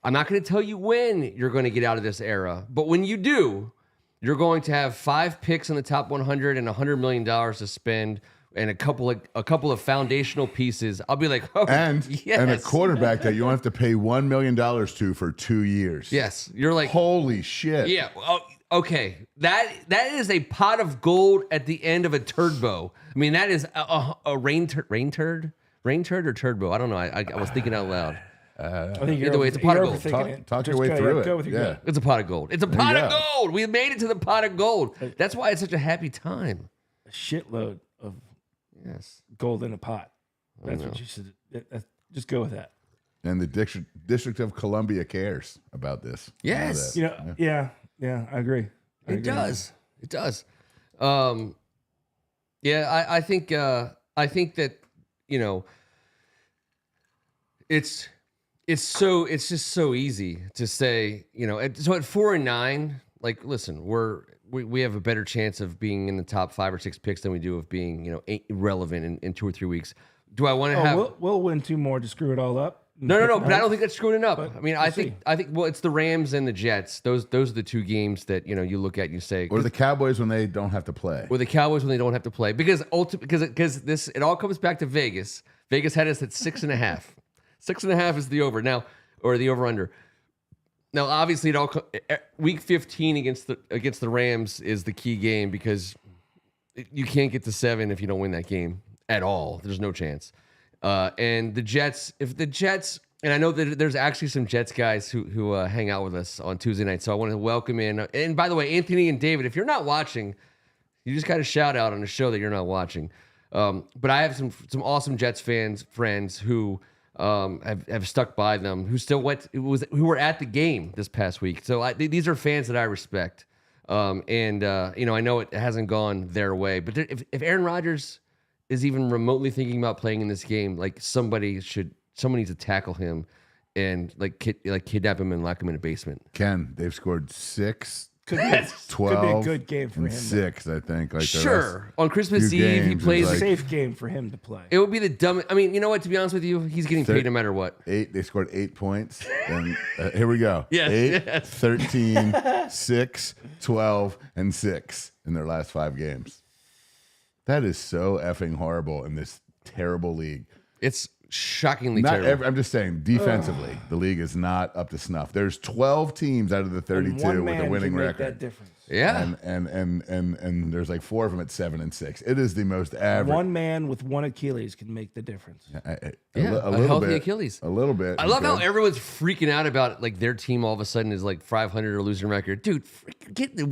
I'm not going to tell you when you're going to get out of this era, but when you do, you're going to have 5 picks in the top 100 and $100 million to spend and a couple of foundational pieces, I'll be like, oh, And yes. a quarterback that you don't have to pay $1 million to for 2 years. Yes, you're like, Holy shit. yeah, okay. That is a pot of gold at the end of a turbo. I mean, that is a rain turd or turbo. I don't know. I was thinking out loud. I think Either way, it's a pot of gold. Talk your way through it. Go with your Yeah. gut. It's a pot of gold. It's a you pot of go. gold. We made it to the pot of gold. That's why it's such a happy time. A shitload of Yes. gold in a pot. That's what you should. Just go with that. And the District of Columbia cares about this. Yes. Yeah, I agree. It does. It does. Yeah, I think that, it's just so easy to say, so at 4-9, like, listen, we have a better chance of being in the top 5 or 6 picks than we do of being, relevant in 2 or 3 weeks. Do I want to have? We'll win 2 more to screw it all up. No. But I don't think that's screwing it up. I mean, I think. see. Well, it's the Rams and the Jets. Those are the 2 games that you look at and you say. Or the Cowboys when they don't have to play. Or the Cowboys when they don't have to play, because it all comes back to Vegas. Vegas had us at 6.5. 6.5 is the over now, or the over under. Now, obviously, week 15 against the Rams is the key game, because you can't get to 7 if you don't win that game at all. There's no chance. And the Jets, and I know that there's actually some Jets guys who hang out with us on Tuesday night, so I want to welcome in. And by the way, Anthony and David, if you're not watching, you just got a shout out on a show that you're not watching. But I have some awesome Jets friends who have stuck by them, who still who were at the game this past week. So these are fans that I respect. I know it hasn't gone their way, but if Aaron Rodgers is even remotely thinking about playing in this game, like, somebody needs to tackle him and kidnap him and lock him in a basement. Ken, they've scored 6, Could be 12, a good game for and him. 6, I think. Like Sure. On Christmas few Eve, he games is plays. like- Safe game for him to play. It would be the dumbest. I mean, you know what? To be honest with you, he's getting paid no matter what. 8, they scored 8 points. And here we go. Yes, 8, yes. 13, 6, 12, and 6 in their last 5 games. That is so effing horrible in this terrible league. It's shockingly terrible. I'm just saying, defensively, the league is not up to snuff. There's 12 teams out of the 32 with a winning record. That difference. Yeah. And there's like 4 of them at 7 and 6. It is the most average. One man with one Achilles can make the difference. A A little healthy bit, Achilles. A little bit. I love how okay. everyone's freaking out about, like, their team all of a sudden is like 500 or losing record. Dude,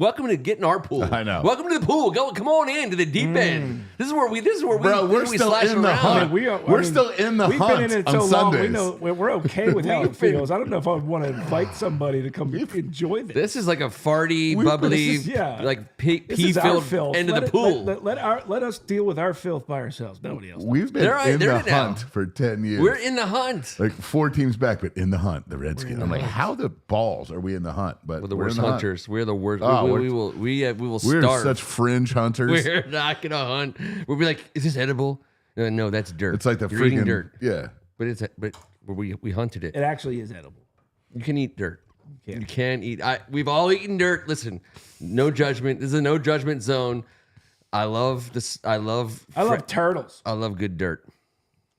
welcome to getting our pool. I know. Welcome to the pool. Come on in to the deep end. This is where we Bro, we're still slash in the around. hunt. We're still in the we've hunt been in it on so long. Sundays. We know we're okay with how it feels. I don't know if I would want to invite somebody to come enjoy this. This is like a farty, We've been- bubbly, this is- yeah. like This is our pee-filled filth. end of the Let pool. let us deal with our filth by ourselves. Nobody else. We've been They're in the in it now. hunt for 10 years. We're in the hunt. like 4 teams back, but in the hunt. The Redskins. I'm like, how the balls are we in the hunt? But We're the we're worst in the hunters. We're the worst. Oh, we will We're starve. such fringe hunters. We're not gonna hunt. We'll be like, is this edible? No, that's dirt. It's like the You're eating freaking dirt. yeah. But we hunted it. It actually is edible. You can eat dirt. can't. You can eat. We've all eaten dirt. Listen, no judgment. This is a no judgment zone. I love this. I love turtles. I love good dirt.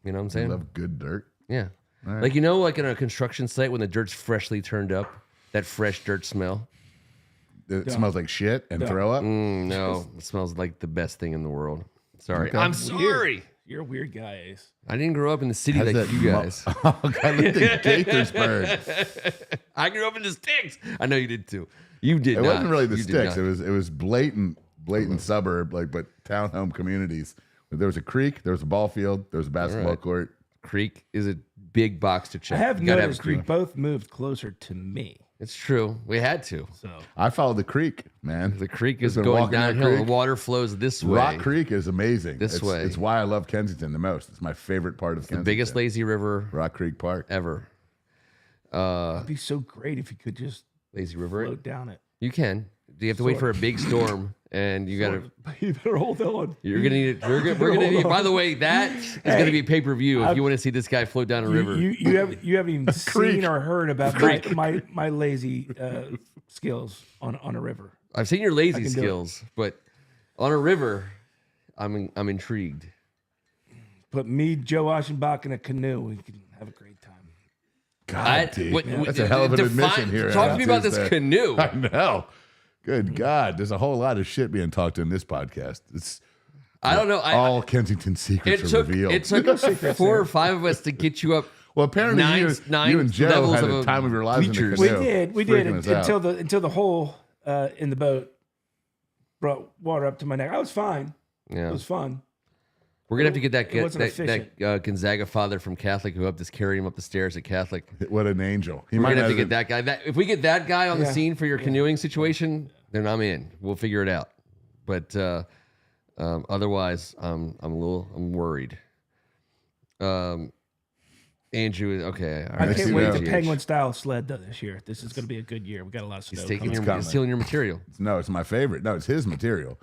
You know what I'm I saying? love good dirt. Yeah. right. Like, like in a construction site when the dirt's freshly turned up, that fresh dirt smell. It smells like shit and throw up. No, it smells like the best thing in the world. Sorry. Okay. I'm sorry. You're a weird guy, Ace. I didn't grow up in the city Has like that you guys. Oh, God, let the Gaithersburg. I grew up in the sticks. I know you did too. You did It not. wasn't really the You did sticks. not. It was blatant suburb, but townhome communities. There was a creek, there was a ball field, there was a basketball right. court. Creek is a big box to check. I have You gotta noticed a creek. you both moved closer to me. It's true. We had to. So I followed the creek, man. The creek Just is been going walking that downhill. The creek. water flows this way. Rock Creek is amazing. This way. It's why I love Kensington the most. It's my favorite part of The Kensington. biggest lazy river Rock Creek Park. ever. it'd be so great if you could just Lazy river. float down it. You can. You have to wait for a big storm, and you gotta. You better hold on. You're gonna need it. We're gonna need. By the way, that is gonna be pay per view if you want to see this guy float down a river. You haven't even creek. seen or heard about my lazy skills on a river. I've seen your lazy can do it. skills, but on a river, I'm intrigued. Put me, Joe Aschenbach, in a canoe. We can have a great time. God, dude. That's a hell of an define- admission here. Talk to on me about this Tuesday. canoe. I know. Good God. There's a whole lot of shit being talked in this podcast. It's I don't know. all Kensington secrets It are took revealed. it took 4 or 5 of us to get you up. well, apparently nine you and Joe levels had of a a time of your lives bleachers. in the canoe. We did freaking us out. until the hole in the boat brought water up to my neck. I was fine. Yeah. It was fun. We're gonna have to get It wasn't efficient. that Gonzaga father from Catholic who helped us carry him up the stairs at Catholic. What an angel. He We're might gonna have to have get that guy. If we get that guy on the Yeah. scene for your canoeing situation, then I'm in. We'll figure it out. But otherwise, I'm worried. Andrew, okay. All right. I can't wait to the penguin style sled this year. This is going to be a good year. We got a lot of snow. He's taking coming. he's stealing your material. No, it's my favorite. No, it's his material.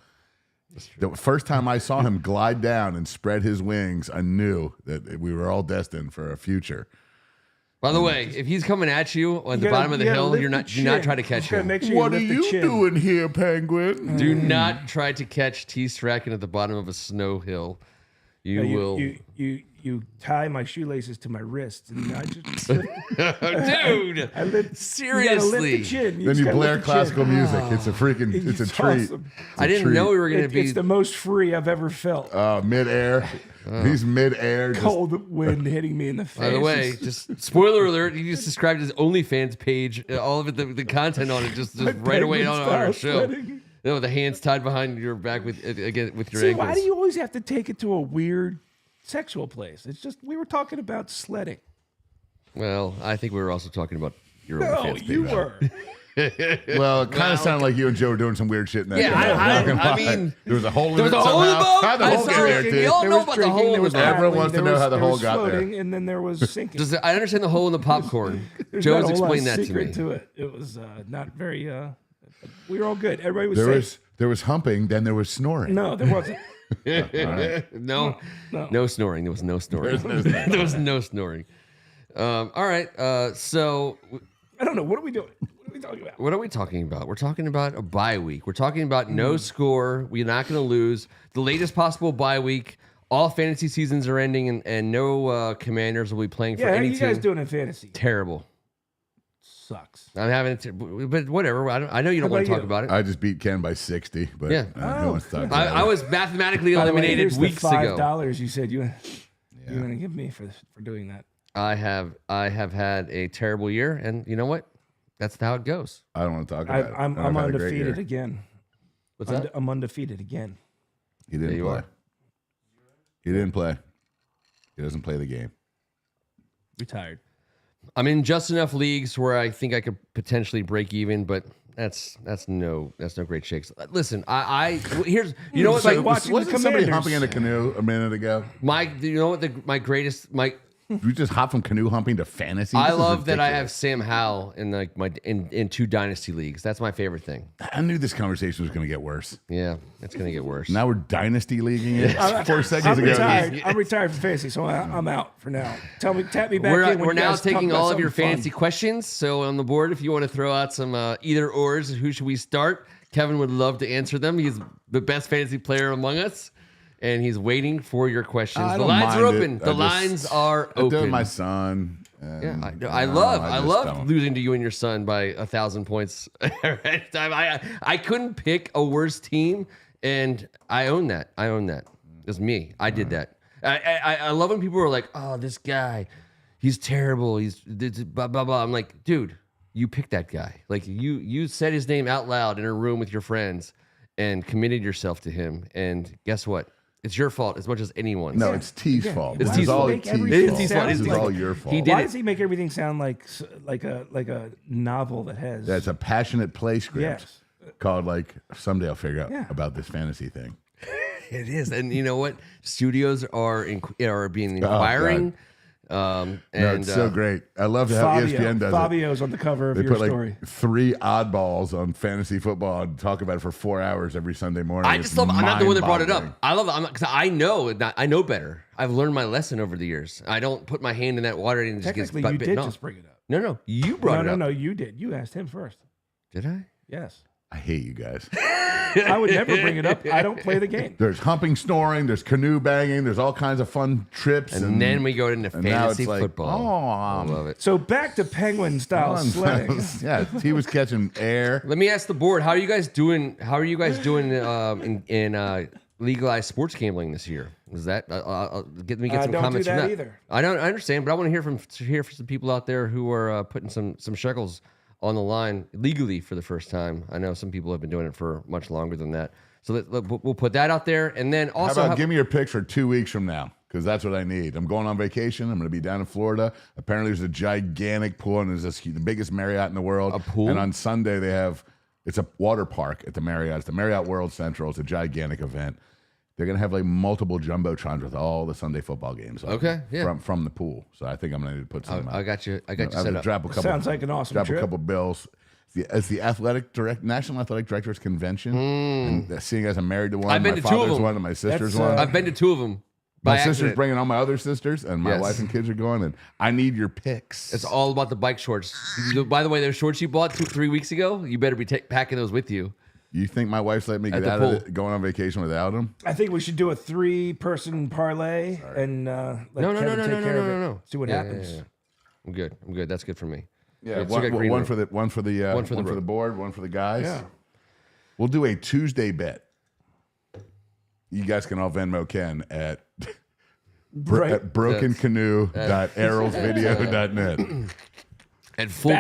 The first time I saw him glide down and spread his wings, I knew that we were all destined for a future. By the way, if he's coming at you on the You gotta- bottom of the you gotta hill, lift do the not chin. try to catch You gotta him. make sure What are lift the you chin. doing here, penguin? Do not try to catch T. Strachan at the bottom of a snow hill. You will. You tie my shoelaces to my wrists, and I just Dude, I lift. seriously. You gotta lift the chin. Then just you gotta blare lift the chin. classical music. It's a freaking, it's a treat. awesome. It's I a didn't treat. know we were going to be. It's the most free I've ever felt. Mid-air. He's mid-air. Just, Cold wind hitting me in the face. By the way, just spoiler alert, you just described his OnlyFans page, all of it, the content on it, just right away on our show. Sledding. No, the hands tied behind your back with again with your See, ankles. why do you always have to take it to a weird sexual place? It's just we were talking about sledding. Well, I think we were also talking about your No, OnlyFans page. you were. well, it kind of sounded like you and Joe were doing some weird shit in that. Yeah, show. I'm not gonna I lie. mean, there was a hole in there it was a hole in the somehow. boat? How'd the I hole saw get it. there, We dude? all There know was about the drinking, hole there in was the boat. Everyone paddling, wants to there know was- how the there hole was got there. floating, and then there was sinking. I understand the hole in the popcorn. There's Joe's not a whole lot explained that to secret me. to it. It was not very. We were all good. Everybody was There safe. was humping, then there was snoring. No, there wasn't. No snoring. There was no snoring. There's There was no snoring. All right. So I don't know. What are we doing? What are we talking about? what are we talking about? We're talking about a bye week. We're talking about no score. We're not going to lose. The latest possible bye week. All fantasy seasons are ending, and no Commanders will be playing for Yeah, how are any you guys team. doing in fantasy? Terrible. Sucks. I'm having it, but whatever. I know you don't How want to about talk you? about it. I just beat Ken by 60, but Yeah. who wants to talk about I it? was mathematically By the way, eliminated here's weeks the ago. $5 you said you going to give me for doing that. I have had a terrible year, and you know what? That's how it goes. I don't want to talk about it. I'm I've had a great undefeated year. again. What's that? I'm undefeated again. He didn't Yeah, you play. are. He didn't play. He doesn't play the game. Retired. I'm in just enough leagues where I think I could potentially break even, but that's no great shakes. Listen, here's you know what So my watching Wasn't the somebody Commanders. humping in a canoe a minute ago? you know what my greatest You just hop from canoe humping to fantasy? I This is love that I have ridiculous. Sam Howell in in 2 dynasty leagues. That's my favorite thing. I knew this conversation was going to get worse. Yeah, it's gonna get worse. Now we're dynasty leaguing it. 4 seconds I'm ago. retired. I'm retired from fantasy, so I'm out for now. Tap me back in. when We're you now guys talk taking about all of your something fun. fantasy questions. So on the board, if you want to throw out some either ors, who should we start? Kevin would love to answer them. He's the best fantasy player among us, and he's waiting for your questions. I The don't lines are mind open. it. The lines are I do it with open. my son. Yeah, and, I no, love just don't. losing to you and your son by 1,000 points. I couldn't pick a worse team, and I own that. It's me. I did that. I love when people are like, "Oh, this guy, he's terrible. He's blah blah blah." I'm like, dude, you picked that guy. Like you said his name out loud in a room with your friends and committed yourself to him. And guess what? It's your fault as much as anyone's. No, it's T's Yeah. fault. It's This T's is all fault. T's Make fault. everything T's fault. sound This is like- all your fault. He did Why it. does he make everything sound like a novel that has? That's a passionate play script Yes. called like someday I'll figure out Yeah. about this fantasy thing. It is, and you know what? Studios are being God. inquiring. No, And it's so great. I love how ESPN does it. Fabio's on the cover of They your put like story. 3 oddballs on fantasy football and talk about it for 4 hours every Sunday morning. I just love. I'm not the one that brought it mind-boggling. up. I love it because I know better. I've learned my lesson over the years. I don't put my hand in that water and it just gets Technically, you bitten did off. just bring it up. No, you brought it up. No, you did. You asked him first. Did I? Yes. I hate you guys. I would never bring it up. I don't play the game. There's humping, snoring, there's canoe banging, there's all kinds of fun trips. And then we go into and now fantasy it's like, football. I love it. So back to penguin style sledding. Yeah, he was catching air. Let me ask the board: How are you guys doing? In legalized sports gambling this year? Is that get some don't do comments from that that either. I understand, but I want to hear from some people out there who are putting some shekels on the line legally for the first time. I know some people have been doing it for much longer than that. So we'll put that out there. And then also... How about give me your picks for 2 weeks from now? Because that's what I need. I'm going on vacation. I'm going to be down in Florida. Apparently, there's a gigantic pool, and there's the biggest Marriott in the world. A pool? And on Sunday, it's a water park at the Marriott. It's the Marriott World Central. It's a gigantic event. They're going to have like multiple jumbotrons with all the Sunday football games. From the pool. So I think I'm going to need to put some. I got you set up. Sounds like an awesome trip. A couple bills. It's the National Athletic Directors Convention. And seeing as I'm married to one, I've been my to two of father's them. one, and my sister's one. I've been to 2 of them. My sister's bringing all my other sisters, and my wife and kids are going, and I need your picks. It's all about the bike shorts. By the way, those shorts you bought 3 weeks ago, you better be packing those with you. You think my wife's let me get out of it, going on vacation without them? I think we should do a 3-person parlay and let Kevin take care of it. See what happens. Yeah. I'm good. That's good for me. Yeah, one for the board, one for the guys. Yeah. We'll do a Tuesday bet. You guys can all Venmo Ken at brokencanoe.errolsvideo.net. At full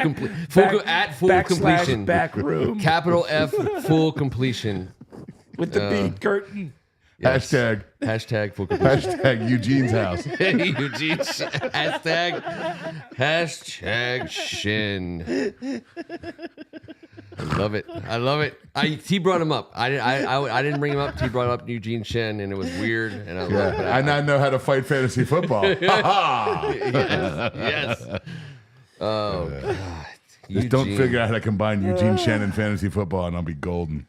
completion. Back room. Capital F full completion. With the bead curtain. Yes. Hashtag full completion. Hashtag Eugene's house. Hashtag Shin. I love it. T brought him up. I didn't bring him up. T brought up Eugene Shen, and it was weird. And I love it. I now know how to fight fantasy football. Yes. Oh God. Just don't figure out how to combine Eugene Shen and fantasy football, and I'll be golden.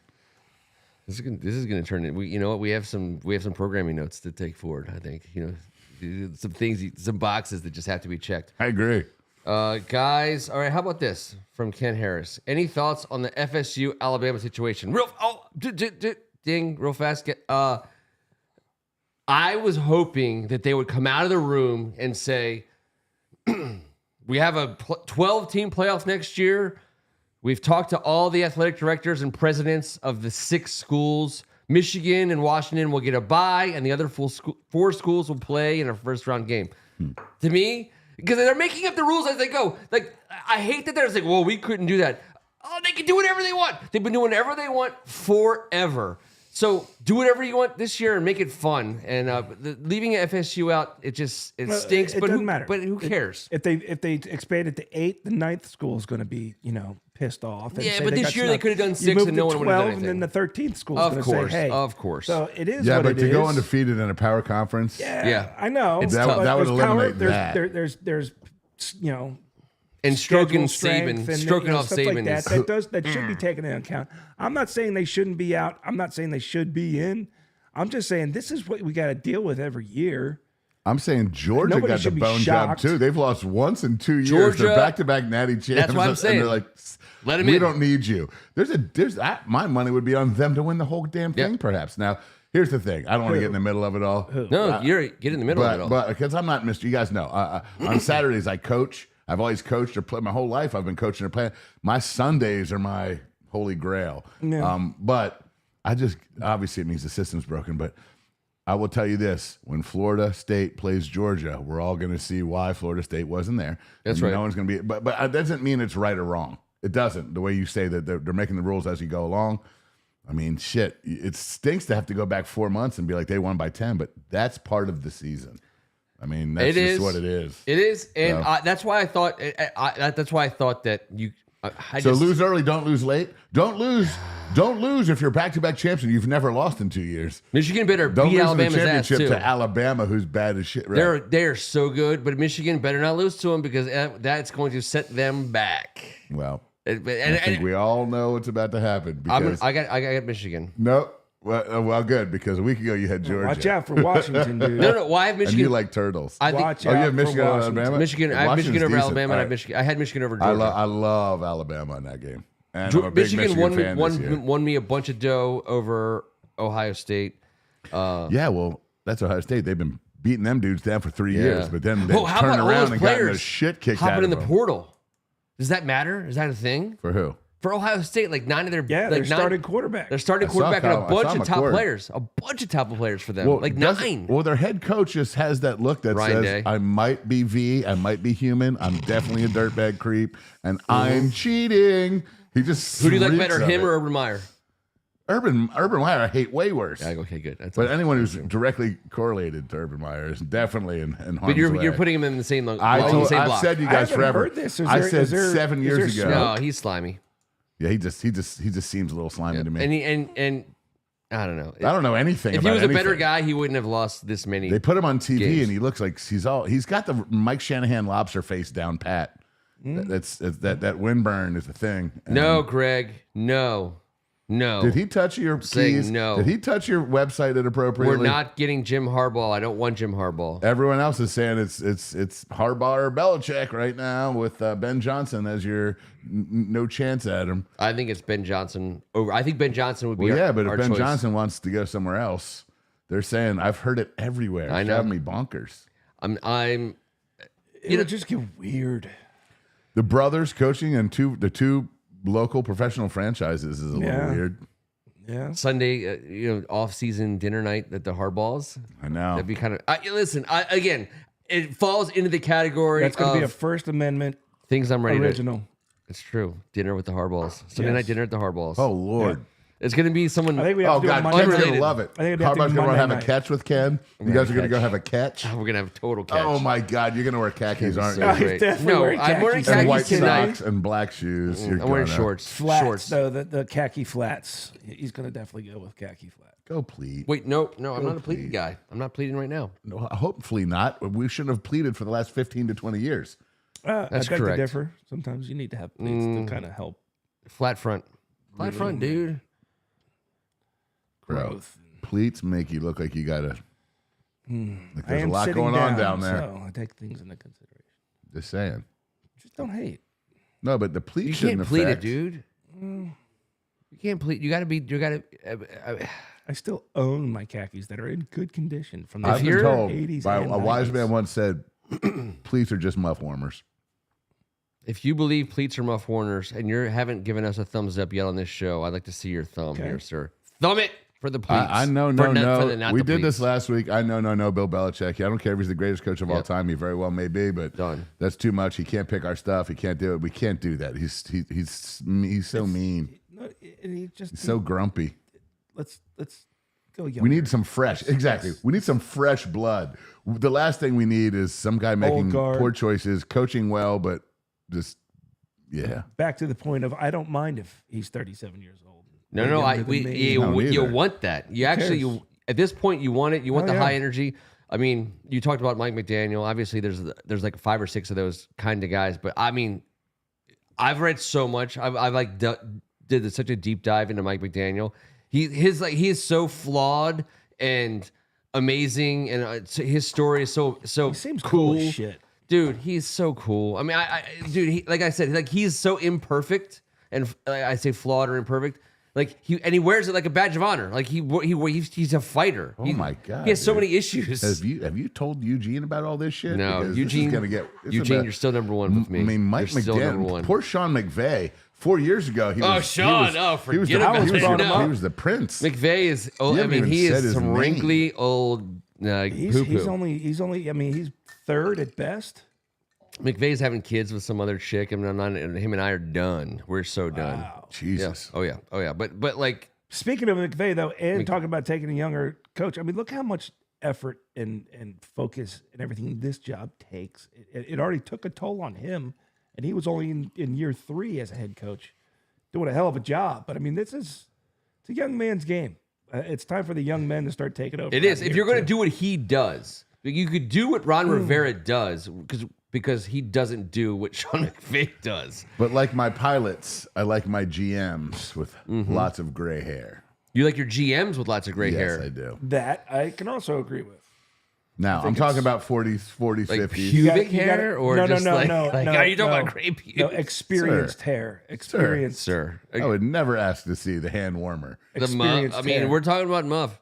This is gonna turn it. You know what? We have some programming notes to take forward. I think some boxes that just have to be checked. I agree. Guys, all right, how about this from Ken Harris? Any thoughts on the FSU Alabama situation? Real fast. I was hoping that they would come out of the room and say, we have a 12-team playoff next year. We've talked to all the athletic directors and presidents of the 6 schools. Michigan and Washington will get a bye, and the other 4 schools will play in a first-round game. To me, because they're making up the rules as they go. Like, I hate that they're like, well, we couldn't do that. Oh, they can do whatever they want. They've been doing whatever they want forever. So do whatever you want this year and make it fun. And leaving FSU out, it stinks. It doesn't matter. But who cares? If they expand it to 8, the 9th school is going to be pissed off. Yeah, but this year they could have done 6 and no one would have done anything. And then the 13th school is going to say, hey. Of course. So it is what it is. Yeah, but to go undefeated in a power conference. Yeah. I know. That would eliminate that. There's and stroking Saban, off Saban like that should be taken into account. I'm not saying they shouldn't be out. I'm not saying they should be in. I'm just saying this is what we got to deal with every year. I'm saying Georgia got the bone job too. They've lost once in 2 years. Georgia, they're back-to-back natty champs. That's what I'm saying. And they're like, let them we in. don't need you. My money would be on them to win the whole damn thing, perhaps. Now, here's the thing. I don't want to get in the middle of it all. No, get in the middle of it all. But because I'm not Mr. You guys know, on Saturdays I coach. I've always coached or played my whole life. I've been coaching or playing. My Sundays are my holy grail. Yeah. But I just, obviously it means the system's broken, but I will tell you this. When Florida State plays Georgia, we're all going to see why Florida State wasn't there. That's and right. No one's going to be, but that doesn't mean it's right or wrong. It doesn't. The way you say that they're making the rules as you go along. I mean, shit, it stinks to have to go back 4 months and be like they won by 10, but that's part of the season. I mean, that's just what it is. It is, and that's why I thought. That's why I thought that you. Lose early, don't lose late. Don't lose if you're back-to-back champs and you've never lost in 2 years. Michigan better don't beat lose Alabama's the championship ass too. to Alabama, who's bad as shit. Right? They're so good, but Michigan better not lose to them because that's going to set them back. Well, I think we all know what's about to happen. Because I got Michigan. No. Well, good, because a week ago you had Georgia. Watch out for Washington, dude. No. Well, I have Michigan. And you like turtles. Watch you out have Michigan for over Washington. Alabama? Michigan. I have Michigan over Alabama. And I had Michigan over Georgia. I love Alabama in that game. And I'm a big Michigan fan this year. won me a bunch of dough over Ohio State. Yeah, well, that's Ohio State. They've been beating them dudes down for 3 years, but then they how turned about around those and got players the shit kicked out hopping of in the them. portal? Does that matter? Is that a thing? For who? for Ohio State. Like 9 of their their starting quarterback. Their starting I saw quarterback and a Kyle- I bunch saw of top McCord. players. A bunch of top players for them. Well, like doesn't- 9. Well, their head coach just has that look that Ryan says, Day. I might be V, I might be human, I'm definitely a dirtbag creep, and I'm cheating. He just Who do you like reeks better, of him it. or Urban Meyer? Urban Meyer? I hate way worse. Yeah, okay, good. That's But anyone who's directly correlated to Urban Meyer is definitely in harm's But you're way. putting him in the same. I've block. said you I guys haven't forever. heard this. Is I there- said is there- 7 is years there ago. No, he's slimy. Yeah, he just seems a little slimy to me. And I don't know. I don't know anything. If he about was a better anything. guy, he wouldn't have lost this many. They put him on TV games. and he looks like he's got the Mike Shanahan lobster face down pat. That windburn is the thing. And No, Greg. No. Did he touch your Saying keys? no. Did he touch your website inappropriately? We're not getting Jim Harbaugh. I don't want Jim Harbaugh. Everyone else is saying it's Harbaugh or Belichick right now with Ben Johnson as your no chance at him. I think it's Ben Johnson over. I think Ben Johnson would be Well, our, yeah, but if our Ben choice. Johnson wants to go somewhere else, they're saying I've heard it everywhere. I It's know. driving me bonkers. I'm It would just get weird. The brothers coaching and the two local professional franchises is a little Yeah. weird. Yeah. Sunday, off-season dinner night at the Hardballs. I know. That'd be kind of. Listen, again, it falls into the category That's going of to be a First Amendment things I'm ready original. to. It's true. Dinner with the Hardballs. Sunday night dinner at the Hardballs. Oh Lord. It's going to be someone. I think we have Oh to do it God, Monday Ken's Unrelated. gonna love it. I think it'd have to Harbaugh's be gonna Monday have a night. catch with Ken. You guys are gonna go have a catch. we're going to have a total catch. Oh my God, you're gonna wear khakis, aren't So you? he's great. definitely No, wearing I'm wearing khakis. And khakis white tonight. socks and black shoes. You're I'm wearing gonna- shorts. Flats, Shorts. though, the khaki flats. He's going to definitely go with khaki flats. Go plead. Wait, no, I'm not a pleading plead. guy. I'm not pleading right now. No, hopefully not. We shouldn't have pleaded for the last 15 to 20 years. I That's beg correct. to differ. Sometimes you need to have pleats to kind of help Flat front. Flat front, dude. Bro, growth. pleats make you look like you got a. Like I there's a am lot sitting going on down there. So I take things into consideration. Just saying. Just don't hate. No, but the pleat You shouldn't can't plead it, affect. dude. You can't plead. You got to be. You got to. I still own my khakis that are in good condition from the I've been you're- told 80s by and a wise 90s. man once said, pleats are just muff warmers. If you believe pleats are muff warners and you haven't given us a thumbs up yet on this show, I'd like to see your thumb here, sir. Thumb it for the pleats. I know, For no. not We the did this pleats. last week. I know, no. Bill Belichick. I don't care if he's the greatest coach of all Yep. time. He very well may be, but Done. that's too much. He can't pick our stuff. He can't do it. We can't do that. He's so mean. No, he just He's so grumpy. let's go younger. We need some fresh. Exactly. We need some fresh blood. The last thing we need is some guy making guard. poor choices, coaching well, but just back to the point of I don't mind if he's 37 years old. No, Way no. younger than me. You don't either. want that. You actually, cares? at this point, you want it. You want Oh, the yeah. high energy. I mean, you talked about Mike McDaniel. Obviously, there's like 5 or 6 of those kind of guys. But I mean, I've read so much. I've like did such a deep dive into Mike McDaniel. He is so flawed and amazing, and his story is so He seems cool as shit. Dude, he's so cool. I mean, dude, like I said, like he's so imperfect, and I say flawed or imperfect. Like he wears it like a badge of honor. Like he's a fighter. Oh my God, he has so dude. many issues. have you told Eugene about all this shit? No, Because Eugene. This is gonna get, it's Eugene, about- you're still number one with me. I mean, Mike You're still number McDaniel, one. poor Sean McVay. 4 years ago, he was. Sean, he was, he was forget the, about he was, that. the, No. he was the prince. McVay is. Oh, You I haven't mean, even he said is his some name. wrinkly old He's poo-poo. only. I mean, he's third at best. McVay's having kids with some other chick. I mean, him and I are done. We're so done. Wow. Yeah. Jesus. Oh yeah. But like. Speaking of McVay, though, and talking about taking a younger coach, I mean, look how much effort and focus and everything this job takes. It already took a toll on him, and he was only in year 3 as a head coach, doing a hell of a job. But I mean, it's a young man's game. It's time for the young men to start taking over. It is. If you're going to do what he does, you could do what Ron Rivera does because he doesn't do what Sean McVay does. But like my pilots, I like my GMs with lots of gray hair. You like your GMs with lots of gray Yes, hair. I do. that, I can also agree with. Now, I'm talking about 40s, 40s, Like 50s. pubic You gotta- hair, or no, just no, like, no, like no, are you talking no. about gray pubes? No, experienced hair. Experienced. Sir, I would never ask to see the hand warmer. the muff. experienced I mean, hair. we're talking about muff.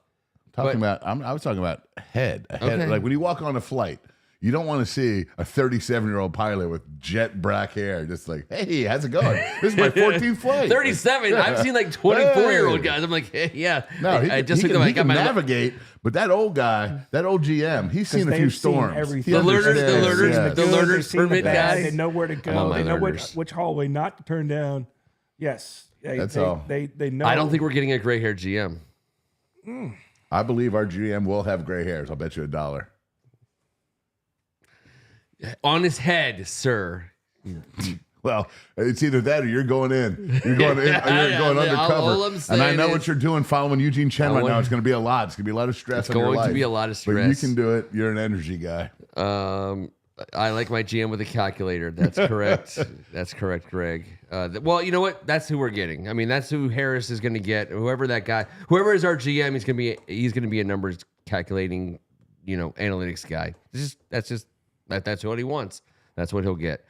I was talking about head. Okay. Like when you walk on a flight, You don't want to see a 37-year-old pilot with jet black hair just like, hey, how's it going? This is my 14th flight. 37. I've seen like 24-year-old guys. I'm like, hey, yeah. No, I just he looked at can navigate, but that old guy, that old GM, he's seen a few storms. Everything. The learner's Seen the permit bad, guy. They know where to I'm on go. my They know learners. which hallway not to turn down. Yes. That's all. They know. I don't think we're getting a gray-haired GM. I believe our GM will have gray hairs. I'll bet you $1. On his head, sir. Well, it's either that or you're going in. You're going in. You're going undercover. all I'm And I saying know is- what you're doing following Eugene Chen right now. It's going to be a lot. It's going to be a lot of stress on your Going life. to be a lot of But you stress. can do it. You're an energy guy. I like my GM with a calculator. That's correct. That's correct, Greg. Well, you know what? That's who we're getting. I mean, that's who Harris is going to get. Whoever that guy, whoever is our GM, he's going to be a numbers calculating, analytics guy. That's what he wants. That's what he'll get.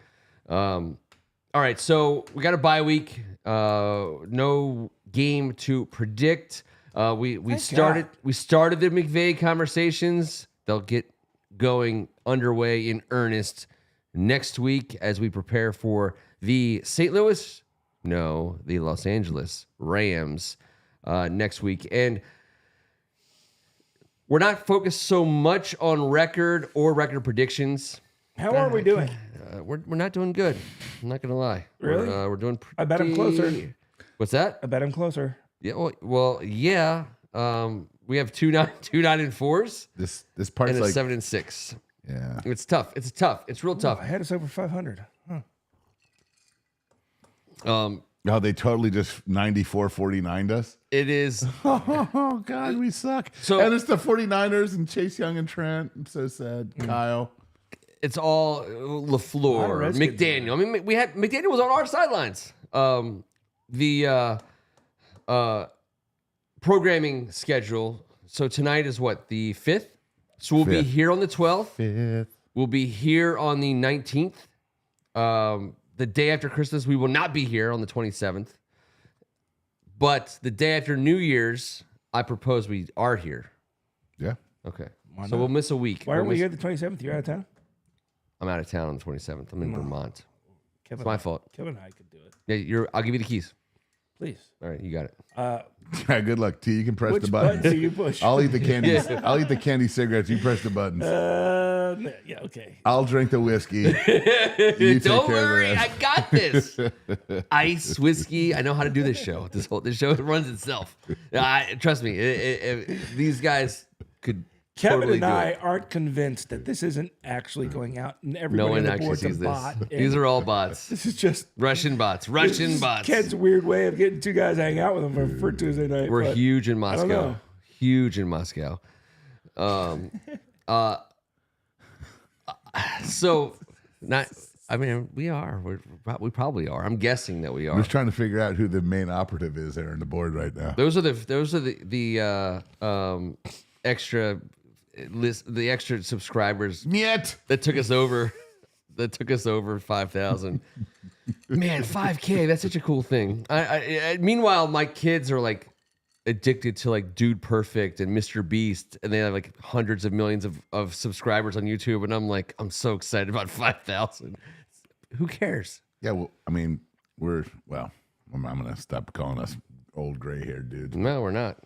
All right, so we got a bye week. No game to predict. We started the McVay conversations. They'll get going underway in earnest next week as we prepare for the the Los Angeles Rams next week. And we're not focused so much on record or record predictions. How are we doing? We're not doing good. I'm not gonna lie. Really? We're doing pretty... I bet I'm closer. What's that? I bet I'm closer. Yeah. Well, yeah. We have 2-9-4s This part's and a like 7-6. yeah. It's tough. It's real tough. I had us over 500. Oh, they totally just 94-49'd us. It is. Oh God, we suck. And it's the 49ers and Chase Young and Trent. I'm so sad. Kyle. It's all LaFleur, McDaniel. I mean, we had McDaniel was on our sidelines. The programming schedule. So tonight is what, the 5th? So we'll be here on the 12th. 5th. We'll be here on the 19th. The day after Christmas, we will not be here on the 27th. But the day after New Year's, I propose we are here. Yeah. Okay. So we'll miss a week. Why aren't we here the 27th? You're out of town? I'm out of town on the 27th. I'm in Vermont. It's my fault. Kevin and I could do it. Yeah, I'll give you the keys. Please. All right, you got it. Yeah, good luck, T. You can press Which the button buttons. do you push? I'll eat the candy. I'll eat the candy cigarettes. You press the buttons. Yeah, okay. I'll drink the whiskey. You take Don't care of the worry, I rest. got this. Ice, whiskey. I know how to do this show. This show runs itself. Trust me. These guys could. Kevin totally and do I it. aren't convinced that this isn't actually going out, and No everybody one on the actually board's a sees this. bot. These are all bots. This is just Russian bots. this is Ken's weird way of getting two guys hanging out with him for Tuesday night. We're but huge in I don't Moscow. know. Huge in Moscow. So not. I mean, we are. We probably are. I'm guessing that we I'm are. just trying to figure out who the main operative is there on the board right now. Those are the extra list, the extra subscribers Niet. that took us over. That took us over 5,000. Man, 5K. That's such a cool thing. Meanwhile, my kids are like addicted to like Dude Perfect and Mr. Beast, and they have like hundreds of millions of subscribers on YouTube. And I'm like, I'm so excited about 5,000. Who cares? Yeah, well, I mean, I'm going to stop calling us old gray-haired dudes. No, we're not.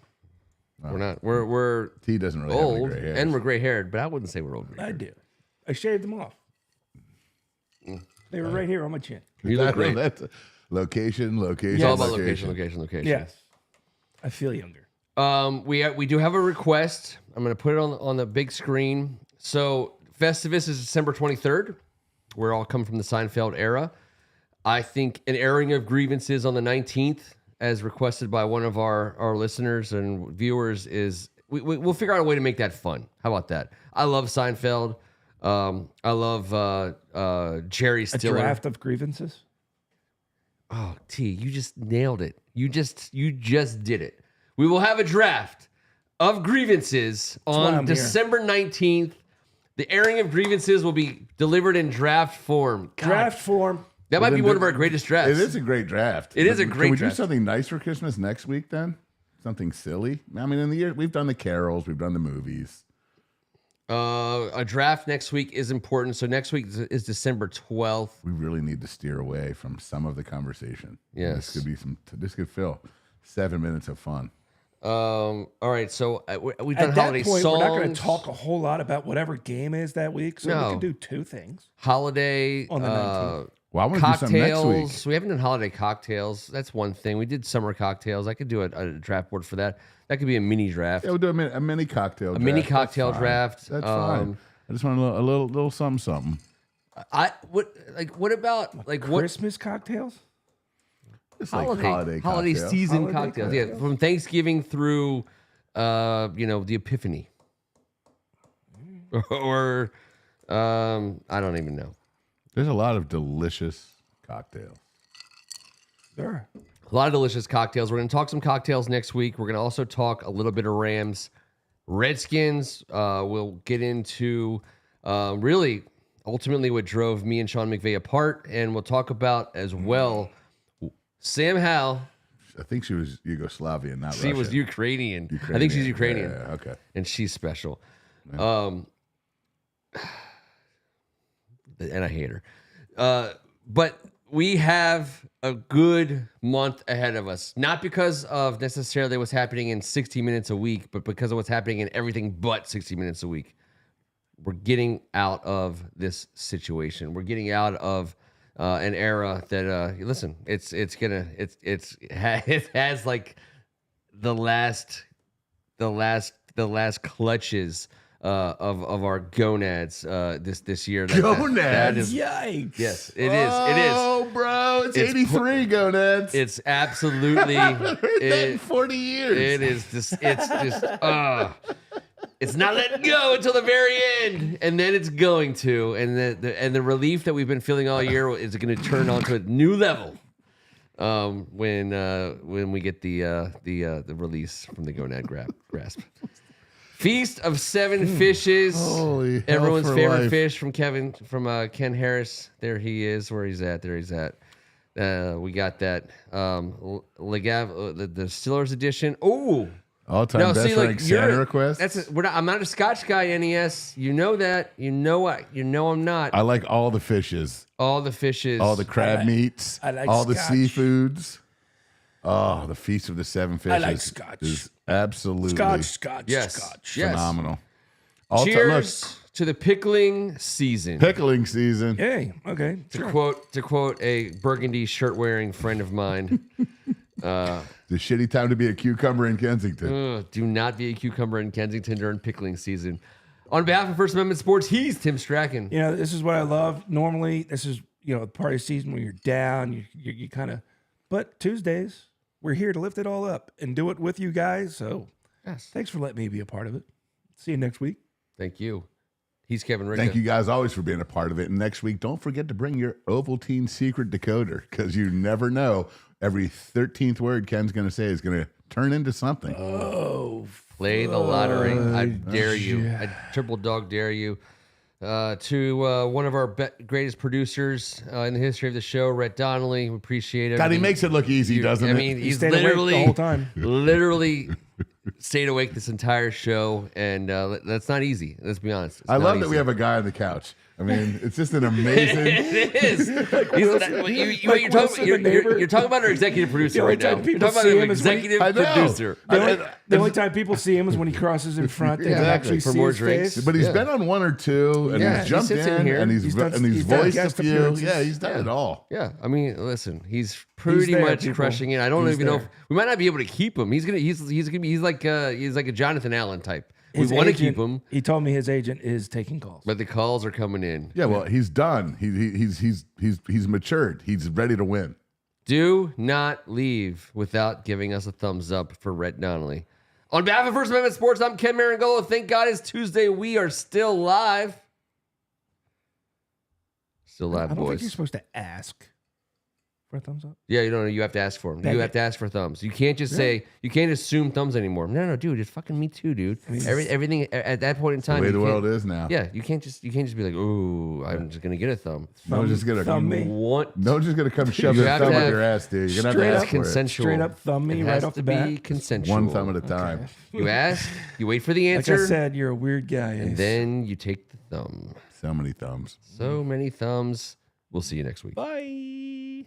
We're not. We're T doesn't really old have any gray hairs. and we're gray haired, but I wouldn't say we're old. I do. I shaved them off. They were right here on my chin. You look great. That's location. It's all about location. Yes. I feel younger. We do have a request. I'm going to put it on the big screen. So Festivus is December 23rd. We're all come from the Seinfeld era. I think an airing of grievances on the 19th, as requested by one of our listeners and viewers, is we'll figure out a way to make that fun. How about that? I love Seinfeld. I love Jerry A Stiller. draft of grievances? Oh, T, you just nailed it. You just did it. We will have a draft of grievances why on I'm December 19th. The airing of grievances will be delivered in draft form. God, Draft form. that might be then one of our greatest drafts. It is a great draft. It is a Can great we draft. do something nice for Christmas next week then? Something silly? I mean, in the year, we've done the carols, we've done the movies. A draft next week is important. So next week is December 12th. We really need to steer away from some of the conversation. Yes. This could fill 7 minutes of fun. All right. So we've done At holiday that point, songs. we're not going to talk a whole lot about whatever game is that week. So No. we can do two things. Holiday On the 19th. Well, I want to do something next cocktails. week. We haven't done holiday cocktails. That's one thing. We did summer cocktails. I could do a draft board for that. That could be a mini draft. Yeah, we'll do a mini cocktail draft. Mini cocktail That's fine. draft. That's fine. I just want a little something. What about what Christmas cocktails? It's like holiday cocktail. season Holiday cocktails? Yeah, from Thanksgiving through the Epiphany, or I don't even know. There's a lot of delicious cocktails. Sure. A lot of delicious cocktails. We're going to talk some cocktails next week. We're going to also talk a little bit of Rams, Redskins. We'll get into really ultimately what drove me and Sean McVay apart, and we'll talk about as well Sam Howell. I think she was Yugoslavian, not She Russian. was Ukrainian. I think she's Ukrainian. Yeah, okay. And she's special. And I hate her. But we have a good month ahead of us. Not because of necessarily what's happening in 60 minutes a week, but because of what's happening in everything but 60 minutes a week. We're getting out of this situation. We're getting out of an era that listen, it has like the last clutches of our gonads this year. Gonads? That is, Yikes. yes, it is. It is. Oh, bro, it's It's 83 gonads. It's absolutely. I haven't heard that in 40 years. It is just. It's just. It's not letting go until the very end, and then it's going to, and the relief that we've been feeling all year is going to turn onto a new level when we get the release from the gonad grasp. Feast of Seven Fishes. Holy hell Everyone's for favorite life. fish from Ken Harris. There he is. Where he's at. There he's at. We got that. The Distillers Edition. Oh. All-time best ranked Santa request. I'm not a Scotch guy, NES. You know that. You know what? You know I'm not. I like all the fishes, All the fishes. all the crab meats, I like all the Scotch. seafoods. Oh, the Feast of the Seven Fishes. like Scotch. Is absolutely Yes. Scotch. Yes. phenomenal. Cheers to the pickling season. Pickling season. Yay. Okay. To quote a burgundy shirt wearing friend of mine. The shitty time to be a cucumber in Kensington. Do not be a cucumber in Kensington during pickling season. On behalf of First Amendment Sports, he's Tim Strachan. You know, this is what I love. Normally, this is, part of season where you're down. You kind of, but Tuesdays, we're here to lift it all up and do it with you guys. So Yes. thanks for letting me be a part of it. See you next week. Thank you. He's Kevin Ricka. Thank you guys always for being a part of it. And next week, don't forget to bring your Ovaltine secret decoder because you never know. Every 13th word Ken's going to say is going to turn into something. Oh, Play the lottery. I dare you. I triple dog dare you. To one of our greatest producers in the history of the show, Rhett Donnelly. We appreciate it. God, he makes it look easy, doesn't I it? mean, he's stayed awake the literally whole time. literally stayed awake this entire show, and that's not easy. Let's be honest. It's I not love that easy. we have a guy on the couch. I mean, it's just an amazing. It is. You're talking about our executive producer only right now. time You're people talking about see an him is when he- executive I know. producer. The only time people see him is when he crosses in front. They can Exactly. actually For see more his drinks. face. But he's Yeah. been on one or two, and Yeah, he's he jumped sits in in, here. and he's He's done voiced guest a few. appearances. Yeah, he's done it all. Yeah, I mean, listen, he's pretty there, much people. crushing it. I don't He's even know if there. we might not be able to keep him. He's like a Jonathan Allen type. His we want to agent- keep him, He told me his agent is taking calls. but the calls are coming in. Yeah, well, he's done. He's matured. He's ready to win. Do not leave without giving us a thumbs up for Rhett Donnelly. On behalf of First Amendment Sports, I'm Ken Marangolo. Thank God it's Tuesday. We are still live. Still live, I don't think boys. you're supposed to ask for a thumbs up? Yeah, you have to ask for them. Dang You it. have to ask for thumbs. You can't just say, you can't assume thumbs anymore. No, dude, it's fucking me too, dude. Everything at that point in time. The way you the can't- world is now. Yeah, you can't just be like, ooh, I'm just gonna get a thumb. No one's just gonna thumb me. Want No one's just gonna come shove You their have thumb to up have your ass, dude. You're gonna straight have to up ask for it. consensual. Straight up thumb me It right has off to the bat. be consensual. One thumb at a time. You ask, you wait for the Like answer, I said, you're a weird guy. and Ace. then you take the thumb. So many thumbs. So many thumbs. We'll see you next week. Bye.